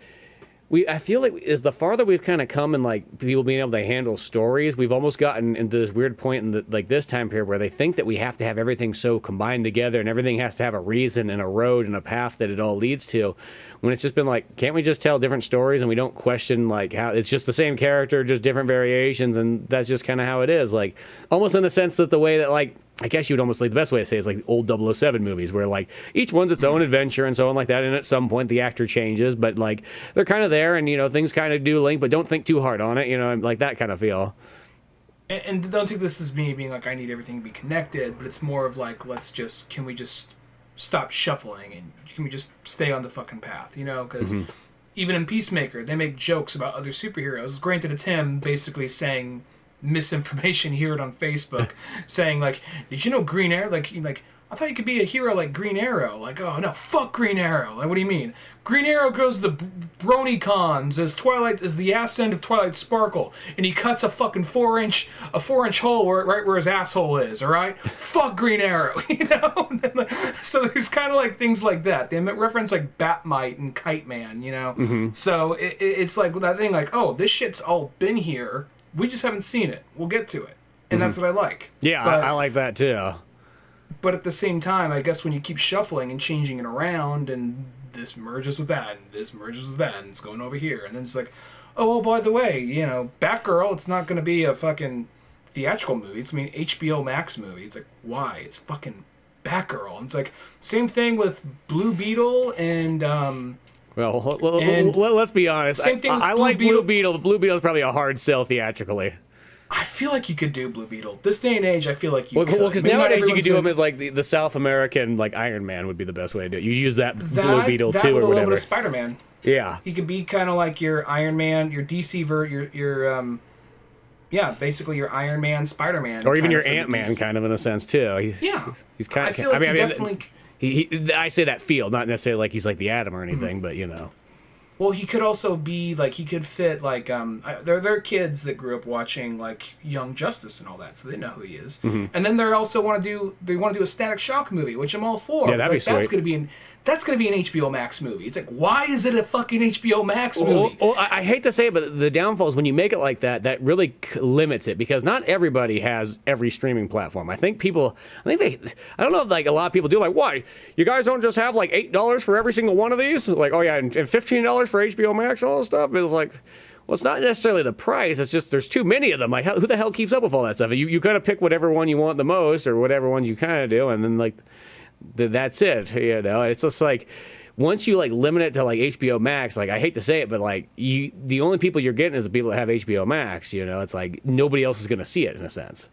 I feel like as the farther we've kind of come in like people being able to handle stories, we've almost gotten into this weird point in like this time period where they think that we have to have everything so combined together and everything has to have a reason and a road and a path that it all leads to. When it's just been like, can't we just tell different stories and we don't question like how it's just the same character, just different variations, and that's just kind of how it is. Like almost in the sense that the way that like I guess you would almost like the best way to say is like old 007 movies where like each one's its own adventure and so on like that, and at some point the actor changes, but like they're kind of there and things kind of do link, but don't think too hard on it, like that kind of feel. And don't take this as me being like I need everything to be connected, but it's more of like can we just stop shuffling and can we just stay on the fucking path, because even in Peacemaker they make jokes about other superheroes. Granted, it's him basically saying misinformation, hear it on Facebook, saying like, did you know Green Arrow, like I thought you could be a hero like Green Arrow. Like, oh no, fuck Green Arrow. Like, what do you mean? Green Arrow goes to BronyCons as the ass end of Twilight Sparkle, and he cuts a fucking 4-inch hole right where his asshole is. All right, fuck Green Arrow. So there's kind of like things like that. They reference like Batmite and Kite Man. So it's like that thing. Like, oh, this shit's all been here. We just haven't seen it. We'll get to it, and that's what I like. Yeah, I like that too. But at the same time, I guess when you keep shuffling and changing it around, and this merges with that, and this merges with that, and it's going over here, and then it's like, oh, well, by the way, Batgirl, it's not going to be a fucking theatrical movie. It's going to be an HBO Max movie. It's like, why? It's fucking Batgirl. And it's like, same thing with Blue Beetle and... Well, let's be honest. Same thing with I like Blue Beetle. Blue Beetle is probably a hard sell theatrically. I feel like you could do Blue Beetle. This day and age, I feel like you could. Well, because nowadays you could do him as like the South American like Iron Man would be the best way to do it. You use that Blue Beetle too, or whatever. That with a little bit of Spider-Man. Yeah. He could be kind of like your Iron Man, your DC basically your Iron Man, Spider-Man, or even your Ant-Man, kind of in a sense too. He's kind of. I feel like definitely. I say that feel, not necessarily like he's like the Atom or anything, but Well, he could also be like he could fit like there are kids that grew up watching like Young Justice and all that, so they know who he is. And then they also want to do a Static Shock movie, which I'm all for. Yeah, that'd be sweet. That's gonna be an HBO Max movie. It's like, why is it a fucking HBO Max movie? Well, I hate to say it, but the downfall is when you make it like that, that really limits it, because not everybody has every streaming platform. I don't know if like a lot of people do, like, why? You guys don't just have like $8 for every single one of these? Like, oh yeah, and $15 for HBO Max and all this stuff? It's like, well, it's not necessarily the price. It's just there's too many of them. Like, who the hell keeps up with all that stuff? You kind of pick whatever one you want the most, or whatever ones you kind of do, and then like that's it. It's just like once you like limit it to like HBO Max, like I hate to say it, but like the only people you're getting is the people that have HBO Max. It's like nobody else is going to see it in a sense.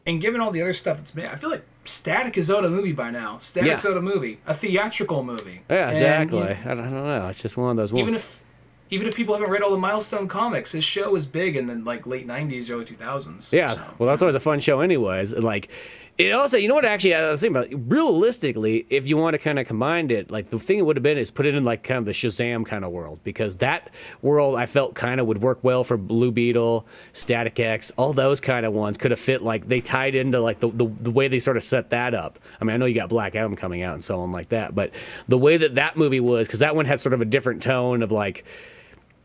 And given all the other stuff that's made, I feel like Static is out a movie by now. Static's out a movie, a theatrical movie. Yeah, exactly. I don't know. It's just one of those ones. Even if people haven't read all the Milestone comics, his show was big in the like late 90s, early 2000s. Yeah, so. Well, that's always a fun show anyways. Like, it also, you know what, actually, I was thinking about, realistically, if you want to kind of combine it, like, the thing it would have been is put it in, like, kind of the Shazam kind of world, because that world, I felt, kind of would work well for Blue Beetle, Static X, all those kind of ones could have fit, like, they tied into, like, the way they sort of set that up. I mean, I know you got Black Adam coming out and so on like that, but the way that movie was, because that one had sort of a different tone of, like,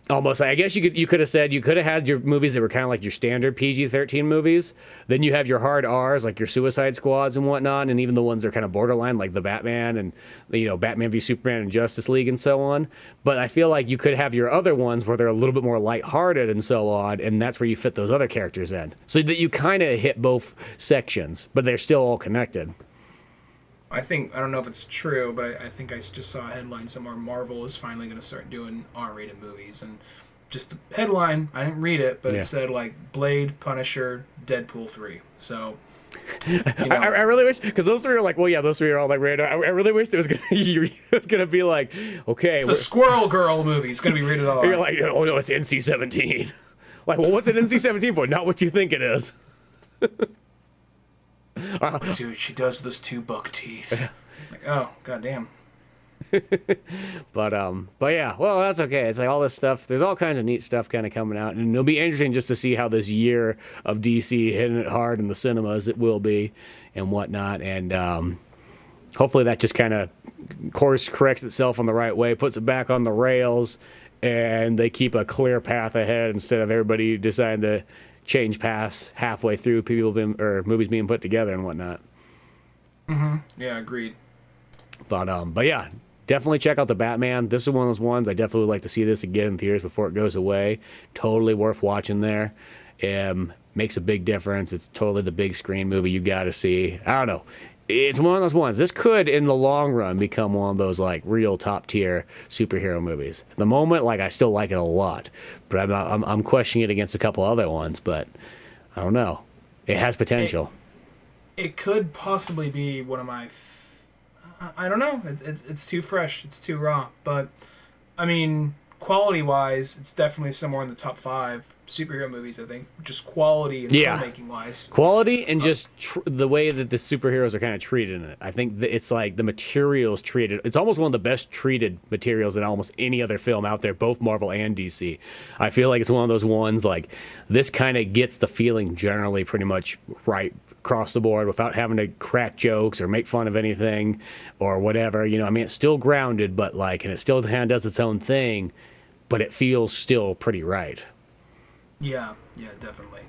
almost, I guess you could have had your movies that were kind of like your standard PG-13 movies. Then you have your hard R's, like your Suicide Squads and whatnot, and even the ones that are kind of borderline, like the Batman and Batman v Superman and Justice League and so on. But I feel like you could have your other ones where they're a little bit more lighthearted and so on, and that's where you fit those other characters in, so that you kind of hit both sections, but they're still all connected. I don't know if it's true, but I think I just saw a headline somewhere. Marvel is finally going to start doing R-rated movies, and just the headline, I didn't read it, but it said like Blade, Punisher, Deadpool 3. So, I really wish, because those three are like, well, yeah, those three are all like rated. I really wish it was gonna be like, okay, the Squirrel Girl movie is going to be rated R. You're like, oh no, it's NC-17. Like, well, what's it NC-17 for? Not what you think it is. Dude, she does those 2 buck teeth. Like, oh, goddamn. But yeah, well, that's okay. It's like all this stuff. There's all kinds of neat stuff kind of coming out, and it'll be interesting just to see how this year of DC hitting it hard in the cinemas it will be, and whatnot. And hopefully that just kind of course corrects itself on the right way, puts it back on the rails, and they keep a clear path ahead instead of everybody deciding to change paths halfway through movies being put together and whatnot. Yeah, agreed. But yeah, definitely check out the Batman. This is one of those ones I definitely would like to see this again in theaters before it goes away. Totally worth watching there. Makes a big difference. It's totally the big screen movie you got to see. I don't know. It's one of those ones. This could, in the long run, become one of those like real top tier superhero movies. At the moment, like I still like it a lot, but I'm questioning it against a couple other ones. But I don't know. It has potential. It could possibly be one of my. I don't know. It's too fresh. It's too raw. But I mean, quality wise, it's definitely somewhere in the top 5 superhero movies. I think just quality and filmmaking wise. Quality and just the way that the superheroes are kind of treated in it. I think that it's like the materials treated. It's almost one of the best treated materials in almost any other film out there, both Marvel and DC. I feel like it's one of those ones like this kind of gets the feeling generally pretty much right across the board without having to crack jokes or make fun of anything or whatever. You know, I mean, it's still grounded, but like, and it still kind of does its own thing, but it feels still pretty right. Yeah, definitely.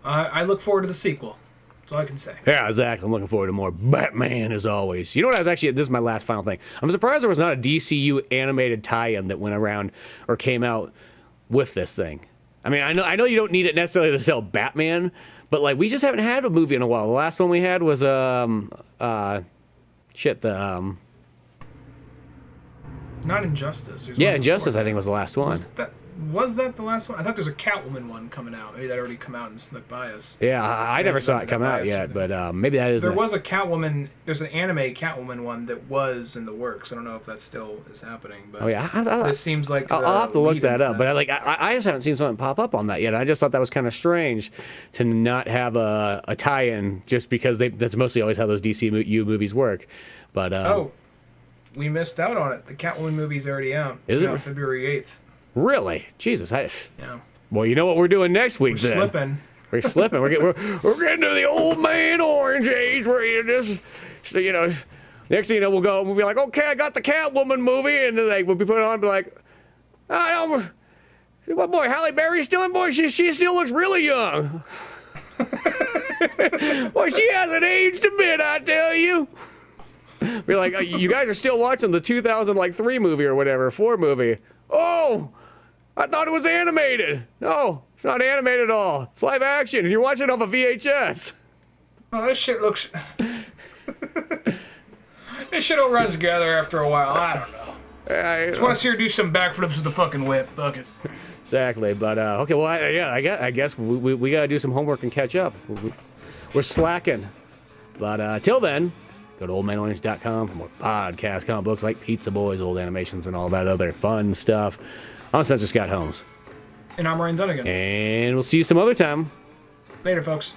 I look forward to the sequel. That's all I can say. Yeah, exactly. I'm looking forward to more Batman as always. You know what? This is my last final thing. I'm surprised there was not a DCU animated tie-in that went around or came out with this thing. I mean, I know you don't need it necessarily to sell Batman, but like we just haven't had a movie in a while. The last one we had was not Injustice. Injustice. I think was the last one. Was that the last one? I thought there was a Catwoman one coming out. Maybe that already come out and snuck by us. Yeah, I never saw it come out yet, but maybe that is. There was a Catwoman. There's an anime Catwoman one that was in the works. I don't know if that still is happening. But this seems like I'll have to look that up. But I just haven't seen something pop up on that yet. I just thought that was kind of strange to not have a tie-in, just because that's mostly always how those DCU movies work. But we missed out on it. The Catwoman movie's already out. Is it? On February 8th. Really? Jesus. Yeah. Well, you know what we're doing next week then? We're slipping. We're getting to the old man orange age where you just, next thing you know, we'll be like, okay, I got the Catwoman movie, and then we'll be putting on and be like, my boy, Halle Berry's still in, boy, she still looks really young. Boy, she hasn't aged a bit, I tell you. Be like, you guys are still watching the 2003 movie or whatever, 4 movie. Oh, I thought it was animated. No, it's not animated at all. It's live action, and you're watching it off a VHS. Oh, this shit looks... This shit all runs together after a while. I don't know. I just want to see her do some backflips with the fucking whip. Fuck it. Exactly, but okay, well, I guess we got to do some homework and catch up. We're slacking. But till then, go to oldmanorange.com for more podcast comic books like Pizza Boys, old animations, and all that other fun stuff. I'm Spencer Scott Holmes. And I'm Ryan Dunnigan. And we'll see you some other time. Later, folks.